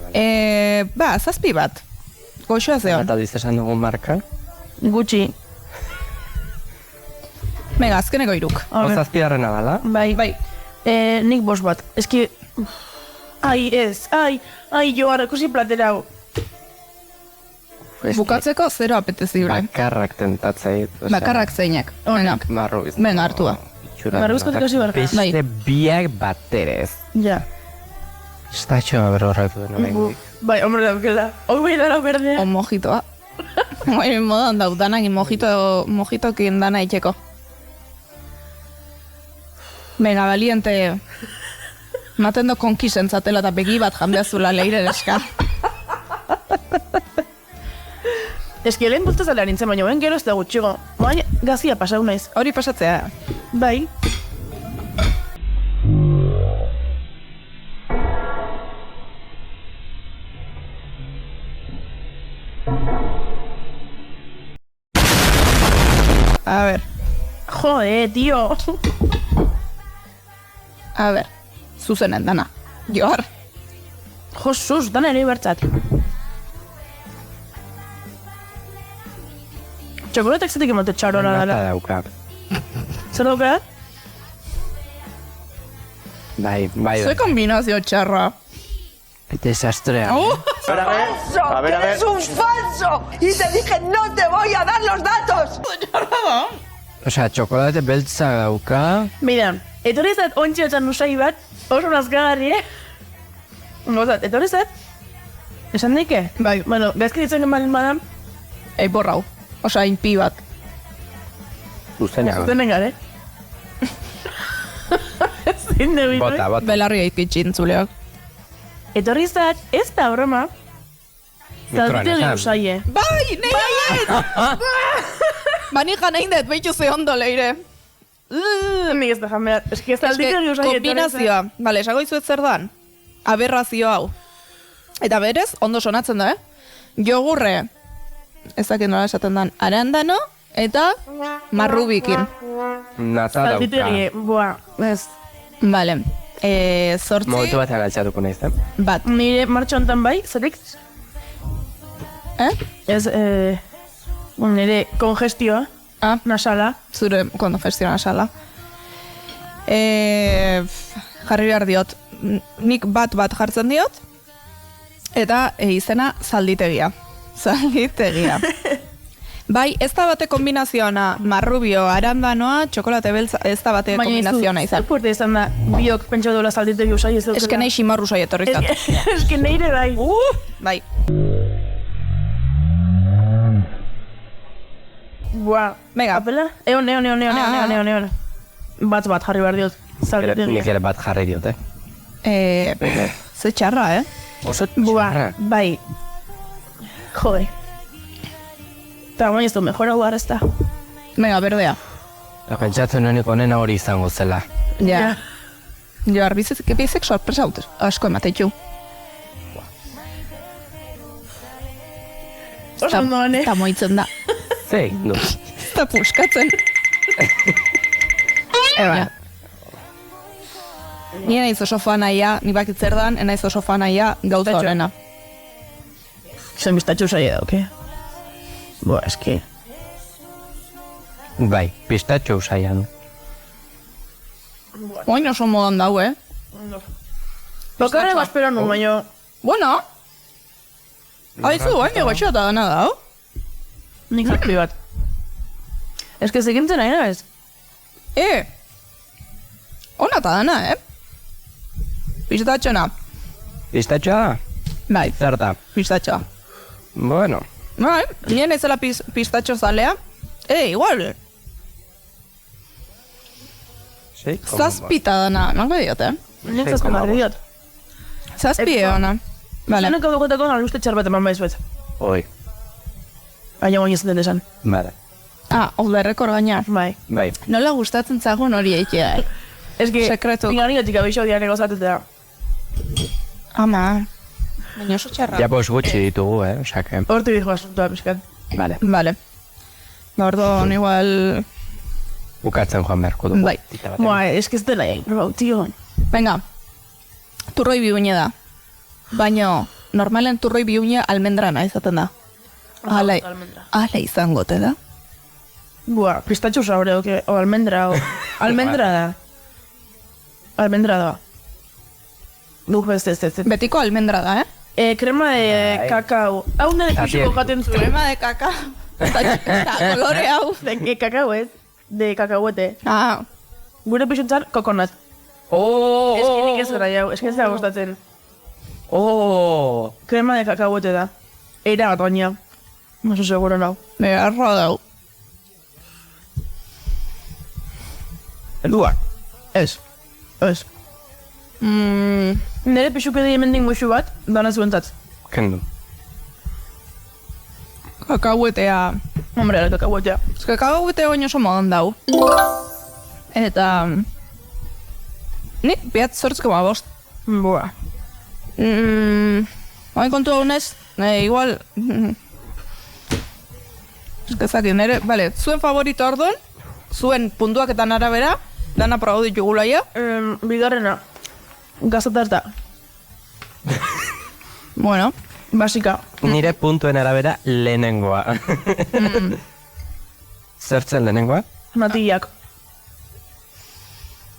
Zazpi bat. Goxoa zeon. Eta dizesan dugun marka. Gutxi. Venga, azkeneko iruk. Zazpigarrena bala. Bai. Nik 5 bat. Eski... Ai, ez. Ai, Joar, ikusi platerau. Bukatzeko zero apetezible. Bakarrak tentatzei. Bakarrak zeinak. Venga, Marrubiz. venga, hartua. Marrubizkotik hasi barka. Beste biak baterez. Ja. Pistatxoa berro horretu den oraindik. Bai, hombre, daukela. Hoi bai dara berdea. O mojitoa. Bai, modan daudanak mojitokin dana itxeko. Venga, valiente. Maten do konkisen zatela eta begi bat janbeazula leire eska. Eski, lehen bultazalea nintzen, baina ben gero ez da gutxigo. Baina gazia pasau naiz. Hori pasatzea. Bai. A ver, Jode, tío. a ver. Zuzenen dana. Joar. Josuz, dana ere bertzat. Txokolatek zetik emote txarora Nata dela. dauka. Zer dauka? Bai. Ze kombinazio txarra. Desastrea. ¡Falso! ¡Eres un falso! Y te dije, no te voy a dar los datos. Osea, txokolate beltza dauka. Mira, etorri zat ontsi otxan usai bat, oso nazkagarri, Gozat, etorri zat? Esan daike? Bai. Bueno, gaizki ditzen gemalin badan, Borrau. Osa, inpi bat. Zuzenean. zuten gare. Zein debitu. Bota. Belarri aitkitxin zuleak. Etorri zat, ez da broma, zalditegi usaie. Bai, neire! Bani jana indet, behitu ze ondo leire. Nik ez da jamea, eski zalditegi usaie. Kombinazioa. Bale, esago izuet zer dan? Aberrazio hau. Eta berez, ondo sonatzen da, Jogurre, ez dakit nola esaten dan, arandano eta marrubikin. Nata dauka. Zalditegi, boa, ez. Bale, zortzi Momentu bat agaltzatuko nahiz, bat. Nire martxo honetan bai, zerik? Ez, nire kongestioa, nasala. Zure kongestioa nasala. Jarri behar diot, nik bat jartzen diot, eta izena zalditegia. Zalditegia. Bai, ez da bate kombinazioa marrubio, arandanoa, txokolate beltza, ez da bate kombinazioa izan. Zer puerte izan da, biok pentsa dola zalditegi usai ez dut. Eske nahi ximarru sai etorri zat. Eske neire bai. Bai. Buah. Venga. Apela? Eon. Bat jarri behar diot. Nik Zalditegi. ere bat jarri diote. Ze txarra, Oso Buah, txarra. bai. Jode. Eta baina ez du mejor hau gara ez da. Venga, berdea. Eta pentsatzen nuenik onena hori izango zela. Ja. Jo, bizek sorpresa asko emateitxu. Oso ondo, ne? Eta moitzen da. Zei, du. Eta puskatzen. Eba. Ni naiz oso fanaia, ni bakit zer dan, naiz oso fanaia gauza Pistatxo. horrena. Zan biztatxo usai dauke. Boa, eski. Bai, pistatxo usaian. Oin oso modan dau, Bakarra espero nun, baina... Bueno. Haizu, oin egoitxo eta dana dau. Nik zazpi bat. Eske zikintzen nahi nabez. Ona eta dana, Pistatxona. Pistatxoa da? Bai, Zer da? pistatxoa. Bueno. Bai, nien naizela pistatxo zalea. Igual, Sei, zazpita dana, nango diot, Nik zazpi marri diot. Zazpi ona. Vale. Zaneko dugotako uste txar bat eman baizuet. Oi, Baina goin ez den esan. bale. Olderrekor gaina. Bai. Bai. Nola gustatzen zagun hori eitea, Ez que, Sekretu. pinganigatik abixo dian egozatetea. Ama. Baina oso txarra. Ja, bos gutxi ditugu, osake. Hortu dijo asuntoa pixkat. Vale. Vale. Orduan igual... Bukatzen joan beharko dugu. Bai. Tita batean. Moa, ez que ez dela egin, probau, tio. Venga, turroi biune da. Baina, normalen turroi biune almendrana izaten da. Ala izango te da. Bua, pistatxo sabre, o almendra, o... Almendra da. Almendra da. Duk ez. Betiko almendra da, Krema de kakao. Hau nire pixuko jaten zuen. Krema de kaka. Eta kolore hau. De kakao ez. De kakaoete. Ah, Gure pixuntzan, kokonat. Oh, Ez que nik ez gara jau, ez que ez da gustatzen. Oh, Krema de kakaoete da. Eira bat baina. Oso seguro nau. beharra dau. Helduak. Ez. Nire pixuke di hemen dinguexu bat, dana zuentzat. Kendu. Kakauetea. Hombre, kakaoetea. Ez kakauetea baino oso modan dau. Eta... Nik biat 8,5. Bua. Hain kontu haunez, igual... Ez que zaki, nire, vale, zuen favorito orduan, zuen puntuaketan arabera, dana probau ditugula ja. Bigarrena. Gazatarta. Bueno, Basika. Nire puntuen arabera lehenengoa. Zertzen lehenengoa? Natillak.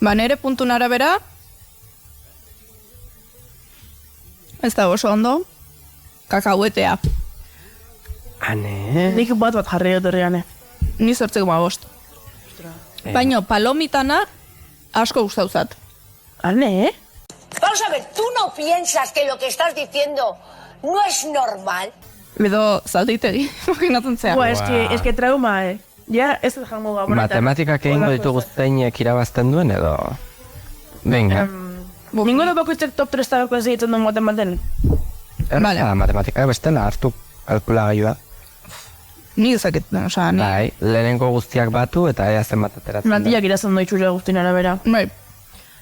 ba nire puntun arabera, ez da oso ondo, kakauetea. Ane. Nik bat jarri dut herriane. Ni 8,5. Baina palomitana asko gustauzat. Ane, Vamos a ver, ¿tú no piensas que lo que estás diciendo no es normal? Edo zalditegi, imaginatzen zea. Bua, eske trauma, Ja, ez dut jango gabonetan. Matematikak egingo ditugu zeinek irabazten duen edo... Venga. Ningo da bakoitzak top 3 tabako ez egiten duen moten baten. Vale. Matematika bestela hartu kalkulagailua. Ni ezaket, osea, ni... Bai, lehenengo guztiak batu eta ea zenbat ateratzen da. Natillak irazan doi txura guztin arabera. Bai,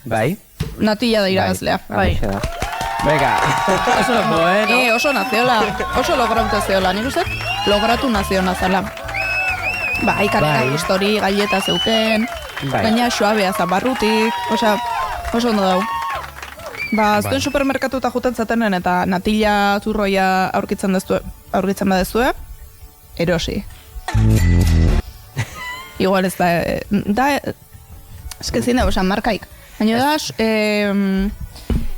Bai? natilla da irabazlea. Bai. Horixe da. Venga. Oso loco, Oso naziola, oso logratu zeola, nik uste, logratu naziola zala. Bai, karera gustori, galleta zeuken, Bai. gaina suabea zabarrutik, osea, oso ondo dau. Ba, zuen supermerkatuta juten zatenen eta natilla zurroia aurkitzen badezue, erosi. Igual ez da, eskezin da, osea, markaik. Baina da,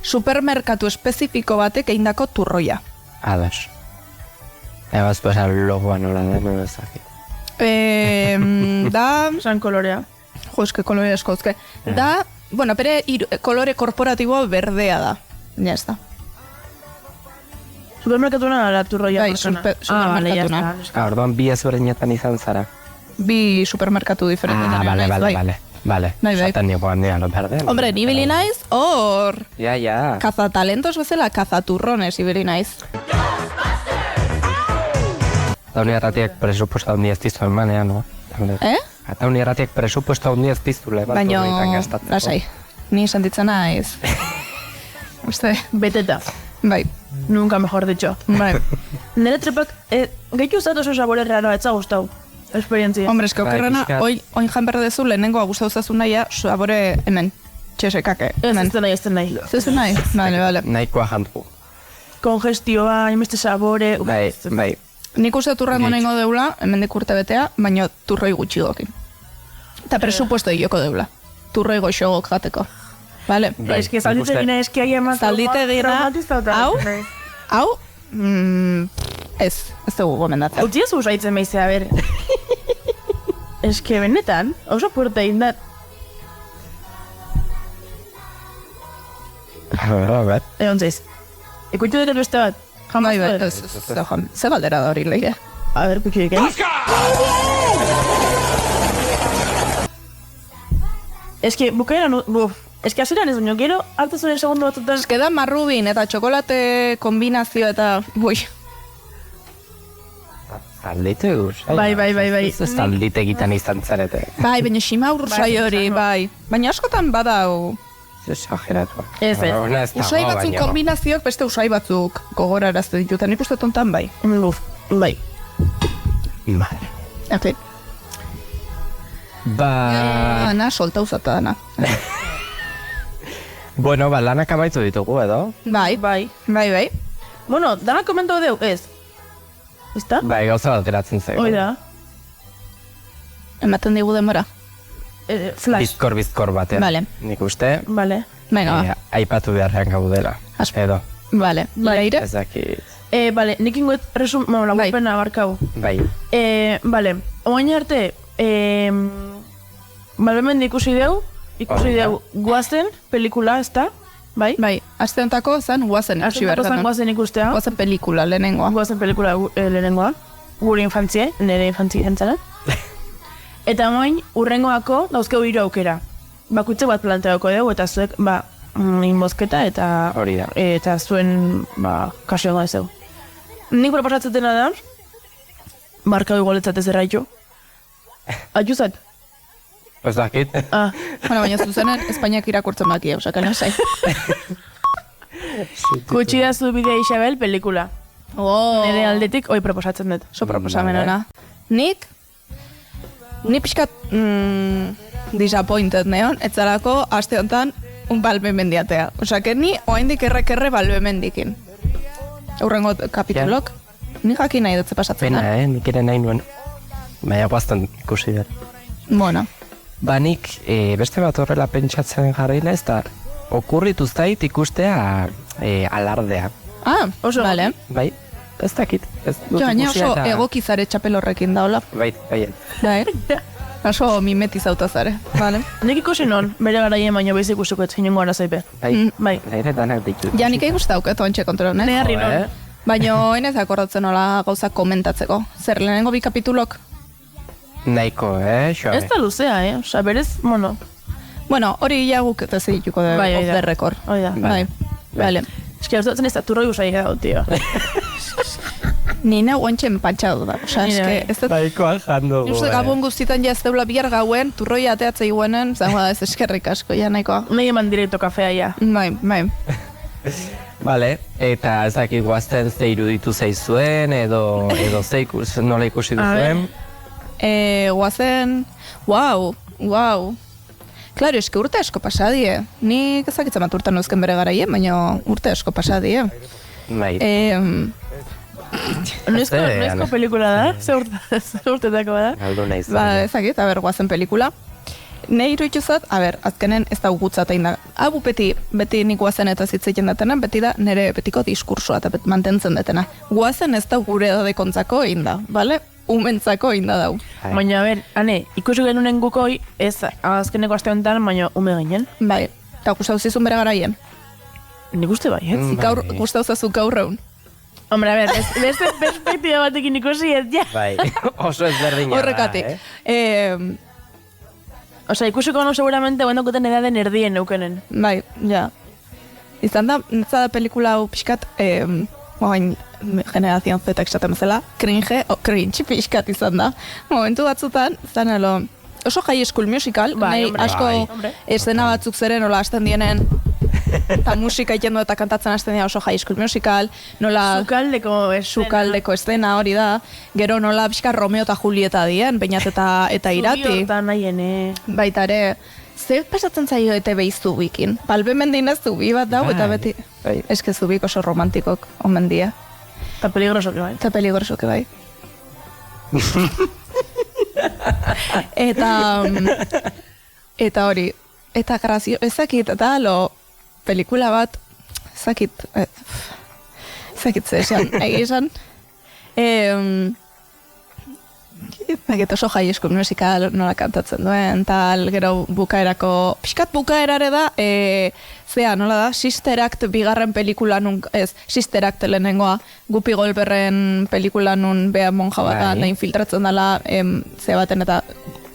supermerkatu espezifiko batek eindako turroia. Ados. Eba, ez pasa logoa nola den, edo ezakit. Da, San kolorea. jo, eske kolore eskozke. Da, bueno, pere kolore korporatiboa berdea da. Ja, ez da. Supermerkatuna la turroia Bai, pertsona. supermerkatuna. Orduan bi ezberdinetan izan zara. Bi supermerkatu diferentetan. Vale. Bai. Zaten nioan nea, lo perde. Hombre, ni bili naiz, hor! Ja. Kazatalentos bezala, kazaturrones ibili naiz. Eta unirratiek presupuesto handi ez dizu emanean, no? Eta unirratiek presupuesto handi ez dizule. Baina, lasai, ni sentitzen naiz. Uste, Beteta. bai, Nunca mejor dicho. bai. Nere trepak, gaitu zat oso sabore raro, etza gustau. Esperientzia. Hombre, eske okerrena, pixkat. oin jan berdezu lehenengo gustauzazu nahia, sabore hemen, txesekake. Ez ez nahi. Zezu nahi? Vale. Nahikoa jantu. Kongestioa, inbeste sabore. Bai. Nik uste turrango nengo deula, hemendik urte betea, baina turroi gutxi gokin. Eta presupuesto joko deula. Turroi goxogok jateko. Vale? Bai, Ez que zaldite nik uste- dina eski aia emaz. Zaldite dira, hau, ez dugu gomendatzen. Utzi ez usaitzen beizea, ber. Ez que benetan, oso puerta indat. Egon zeiz. Ikuitu dut beste bat. Jamás Bai, dut. ez, ze galdera da hori leire. A ver, kuki diken. Ez que bukaeran, Ez que hasieran ez baino, gero hartu zuen segundo batzutan. Ez da marrubin eta txokolate kombinazio eta... Bui. Aldite guz. Bai. Ez aldite egiten izan zarete. Bai, baina ximaur usai hori, bai. Baina askotan badau. Exageratu. Ez. Usai batzuk kombinazioak beste usai batzuk gogorarazte ditutan. Nik uste tontan bai. Bai. Madre. Ok. Ana, solta usata dana. Bueno, lanak amaitu ditugu, edo? Bai. Bueno, dana komento deu, ez? Ezta? Bai, gauza bat geratzen zaigu. Hoi da. Ematen digu denbora. Flash. Bizkor batean. Vale. Nik uste, Vale. Venga, aipatu beharrean gaudela. Edo. Vale. Leire? Ez dakit. Vale, nik ingoet lagupena barkau. Bai. Vale, oain arte, balbemen ikusi deu Guazen pelikula, ez da? Bai? Bai, aste hontako zen Guazen. Guazen ikustea. Guazen pelikula, lehenengoa. Guazen pelikula lehenengoa. Gure infantzie, nire infantzie jentzana. Eta moin, urrengoako dauzkeu 3 aukera. Bakutze bat planteatuko dugu, eta zuek, inbozketa eta... Hori da. Eta zuen, kasio da ezeu. Nik proposatzetena da, markau igualetzat ez erraitu. Aiuzat? Ez dakit. Bueno, baina zuzenen, Espainiak irakurtzen baki, osaka nasai. Kutsi da zu bidea Isabel pelikula. Nire aldetik, hoi proposatzen dut. So proposamenona. Nik pixkat disappointed neon, etzalako aste honetan un balbe mendiatea. Osake, ni oaindik errekerre balbe mendikin. Aurrengo kapitulok. Ni jakin nahi dutze pasatzen da. Pena, nik ere nahi nuen. Baina guazten ikusi dut. Bueno. Nik beste bat horrela pentsatzen jarraila ez da okurritu zait ikustea alardea. Oso. Vale. Bai, ez dakit. Baina oso egokizare txapel horrekin daola. Bai. Bai. Oso mimetiz autozare. Vale. Nik ikusi non, bere garaien baina beiz ikusiko ez zinengo arazaipe. Bai. Leire danak ditu. Ja, nik egustauket ontxe kontrol, ne harri non. Baina hainez akordatzen nola gauza komentatzeko. Zer, lehenengo 2 kapitulok? Nahiko, xoa. Ez da luzea, Osa, berez, bueno. Bueno, hori jaguk eta zedituko dugu off the record. Hoi da. Bai. Vale. Ez que hartuatzen ez da turroi usai gara, tio. Nina guantxen pantxadu da. Osa, ez da... Baikoan jandu. Uste gabon guztitan ja ez deula bihar gauen, turroi ateatzei guenen, zango da ez eskerrik asko, ja nahikoa. Nahi eman direkto kafea, ja. Bai. Vale, eta ez dakit guazten ze iruditu zaizuen, edo nola ikusi duzuen. Guazen, wow. Claro, eske urte asko pasadie. Nik ezakitzen bat urte nozken bere garaien, baina urte asko pasadie. Bai. Noizko pelikula da? Ze urtetako da? Galdu nahi zen. Ba, ezakit, Guazen pelikula. Nei iruituzat, azkenen ez da gutzat egin da. Hau beti nik Guazen eta zitzeiten datena, beti da nire betiko diskursoa eta mantentzen detena. Guazen ez da gure edadekontzako egin da, bale? Umentzako egin da dau. Baina, ane, ikusi genunen gukoi, ez azkeneko aste honetan, baina ume ginen. Bai, eta gustau zizun bere garaien? Nik uste bai, ez? Gustau zazu gaur egun? Hombre, a ver, beste perspektiba batekin ikusi ez, ja. Bai, oso ezberdina da, Horrekatik. Osa, ikusiko no seguramente guendokoten edaden erdien eukenen. Bai, ja. Izan da, netza da pelikula hau pixkat, oain generazion Z esaten bezala, cringe pixkat izan da. Momentu batzutan, zan oso high school musical, nahi asko eszena batzuk zeren, nola hasten dienen, eta musika ikendu eta kantatzen hasten dira oso high school musical, nola... Sukaldeko eszena hori da, gero nola pixka Romeo eta Julieta dien, bainat eta irati. Zubio eta nahien, Baita ere, zer pasatzen zaio eta behiz zubikin? Palbe mendin ez zubi bat dau, eta beti... Eske zubik oso romantikok omen dia. Eta peligrosoke bai. Eta peligrosoke bai. Eta hori, eta grazio, ezakit, eta pelikula bat, ezakit ze esan, egizan, Eget oso high school musical nola kantatzen duen, tal, gero bukaerako, pixkat bukaerare da, nola da, Sister Act bigarren pelikula nun, Sister Act lehenengoa, Guppy Goldbergen pelikula nun bea monja bat da, infiltratzen dela, ze baten eta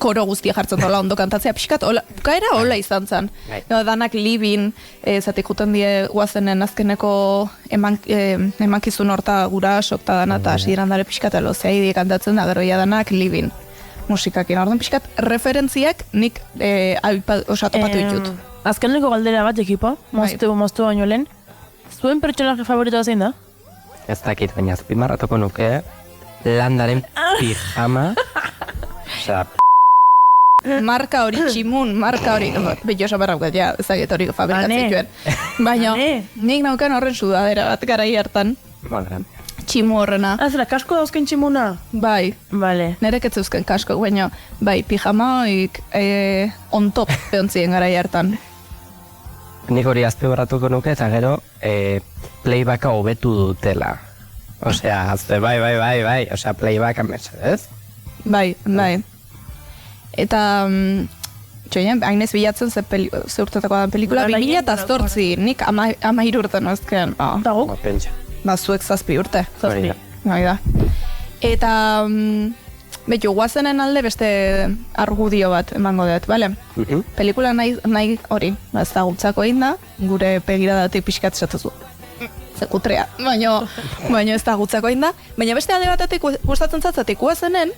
koro guztia jartzen dola ondo kantatzea, pixkat, bukaera hola izan zen. Danak libin, zatik juten die guazenen azkeneko emankizun horta gura sokta dana, eta hasieran dare pixkat elozea idi kantatzen da, gero danak libin musikakin. Orduan pixkat referentziak nik topatu ditut. Azkeneko galdera bat ekipo, moztu baino lehen, zuen pertsonaje favoritoa zein da? Ez dakit, baina azpimarratuko nuke Landaren pijama. Osea, marka hori tximun, marka hori, beto oso berrauket, ja, ezagit hori fabrikatzituen. Baina, nik nauken horren sudadera bat garai hartan, tximu horrena. Zera, kasko dauzken tximuna? Bai, nerek ez zeuzken kasko, baina, bai, pijama horik on top behontzien garai hartan. Nik hori azpimarratuko nuke, eta gero playbacka hobetu dutela. Osea, bai, osea, playbacka mesedez. Bai. Eta, txoien, hainez bilatzen ze urtetako da pelikula, 2008, nik 13 urte nozken. Daguk? Zuek 7 urte. Bai da. Eta, betu, guazenen alde beste argudio bat emango dut, bale? Pelikula nahi hori, ez da gutzako egin da, gure pegiradatik pixkat esatuzu. Zekutrea, baina ez da gutzako egin da. Baina beste alde batetik gustatzen zatzatik guazenen,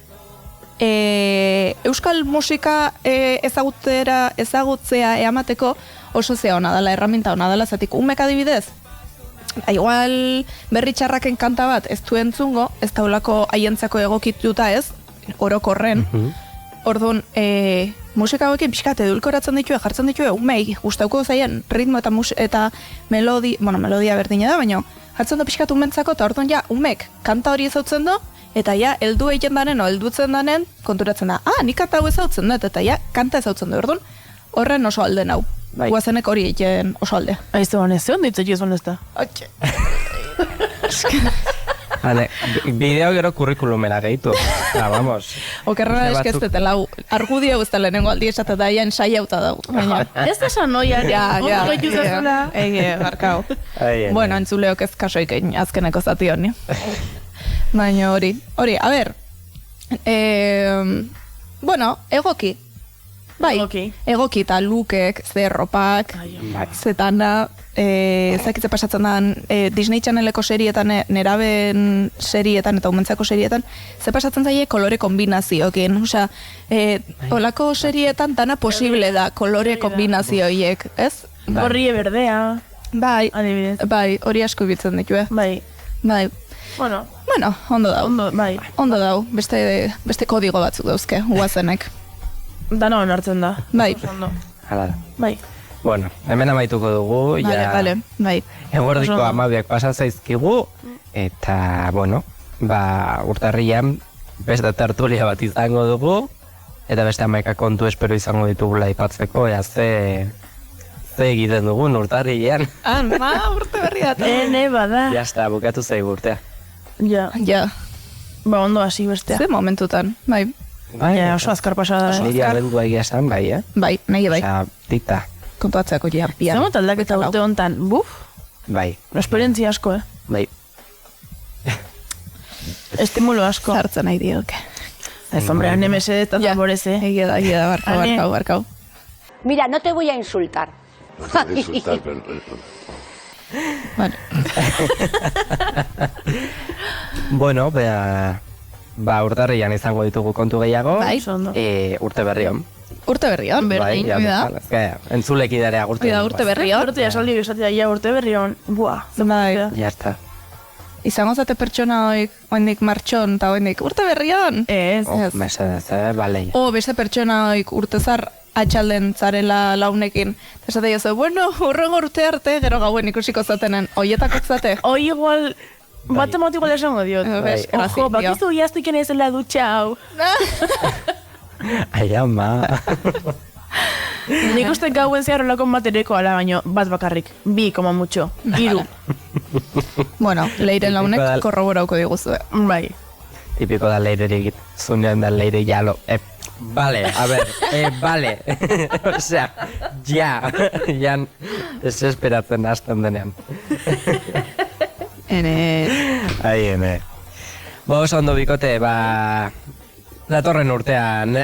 euskal musika ezagutzea eamateko oso zea hona dela, erraminta hona dela, zatik umek adibidez. Igual berri txarraken kanta bat ez du entzungo, ez daulako haientzako egokituta ez, orokorren. Orduan, musika hauekin pixkat edulkoratzen ditue, jartzen ditue, umei gustauko zaien ritmo eta melodia berdina da, baina jartzen du pixkat umentzako, eta orduan ja, umek kanta hori ezautzen du, eta ja, heldu egiten danen, heldutzen danen, konturatzen da, nik kanta hau ezautzen dut, eta ja, kanta ezautzen du, orduan, horren oso alde nau. Guazenek hori egiten oso alde. Aizu banez, zeon ditzak izan ez da? Bideo gero kurrikulumera gehitu. Vamos. Okerrena eskestetela, argudio guzta lehenengo aldi esaten da, ja ensai hauta dago. Ez da esan noian, barkau. Bueno, entzuleok ez kasoik egin azkeneko zati honi. Baina hori, a ber, bueno, egoki. Bai, egoki eta lukek, zerropak, zetana, zakitze pasatzen da Disney Channeleko serietan, neraben serietan eta umentzako serietan, ze pasatzen zaie kolore kombinazioekin. Osea, olako serietan dana posible da kolore kombinazioiek, ez? Gorrie berdea. Bai, hori asko bitzen ditu, Bai. Bueno, ondo dau. Ondo dau, beste kodigo batzuk dauzke, guazenek. Dana onartzen da. Bai. Hala. Bai. Bueno, hemen amaituko dugu. Vale, bai. Eguerdiko 12 pasa zaizkigu, eta, bueno, urtarrian beste tertulia bat izango dugu, eta beste 11 kontu espero izango ditugula aipatzeko, ze egiten dugun urtarrian. Urte berri bat. Bada. Jazta, bukatu zaigu urtea. Ja. Ondo hasi bestea. Ze momentutan, bai. Oso azkar pasada. Niri abendua egia esan, bai, Bai, nahi bai. Osa, dikta. Kontuatzeako ja. Zemot aldaketa urte honetan, buf? Bai. Esperientzia asko, Bai. Estimulo asko. Zartzen nahi dioke. Ez, hombre, anemese eta zaboreze. Egia da, barkau. Mira, no te voy a insultar. Vale. Bueno, urtarrian izango ditugu kontu gehiago. Bai. Urte berrion. Urte berrion, berdin, entzulekidarea urte berrion. Urte esaldi bizatea, urte berrion. Buah. Bai. Ya está. Izango zate pertsona oindik martxon, eta oindik urte berrion. Ez. Mesedez, bale. Beste pertsona urtezar atxalden zarela launekin. Esate jozu, bueno, urrengo urte arte, gero gauen ikusiko zatenen. Oietako zate. Hoi igual, matematikoa esango diot. Ojo, bakizu iaztuken ezela dutxa hau. Ai, ama. Nik uste gauen zehar olako materiko ala baino, bat bakarrik. 2, mucho. 3. Bueno, leiren launek korroborauko diguzu. Bai. Tipiko da leirerik, zunean da leire jalo. Vale, a ver, vale. Osea, ja desesperatzen hasten denean. Ene. Ai, ene. Oso ondo bikote, Datorren urtean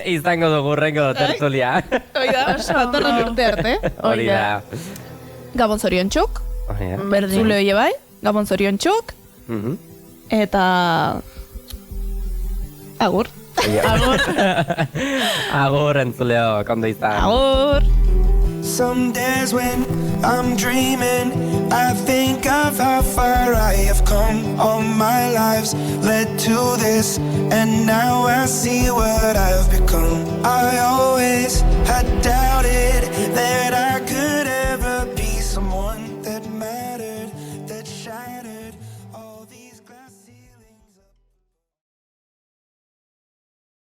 izango dugu urrengo tertulia. Hoi da, datorren urte arte. Hori da. Gabon zorion txuk. Berdin. Zule hoi bai, Gabon zorion txuk. Eta... Agur. Agur. Agur entzuleo, kondo izan. Agur. Some days when I'm dreaming, I think of how far I have come. All my lives led to this, and now I see what I've become. I always had doubt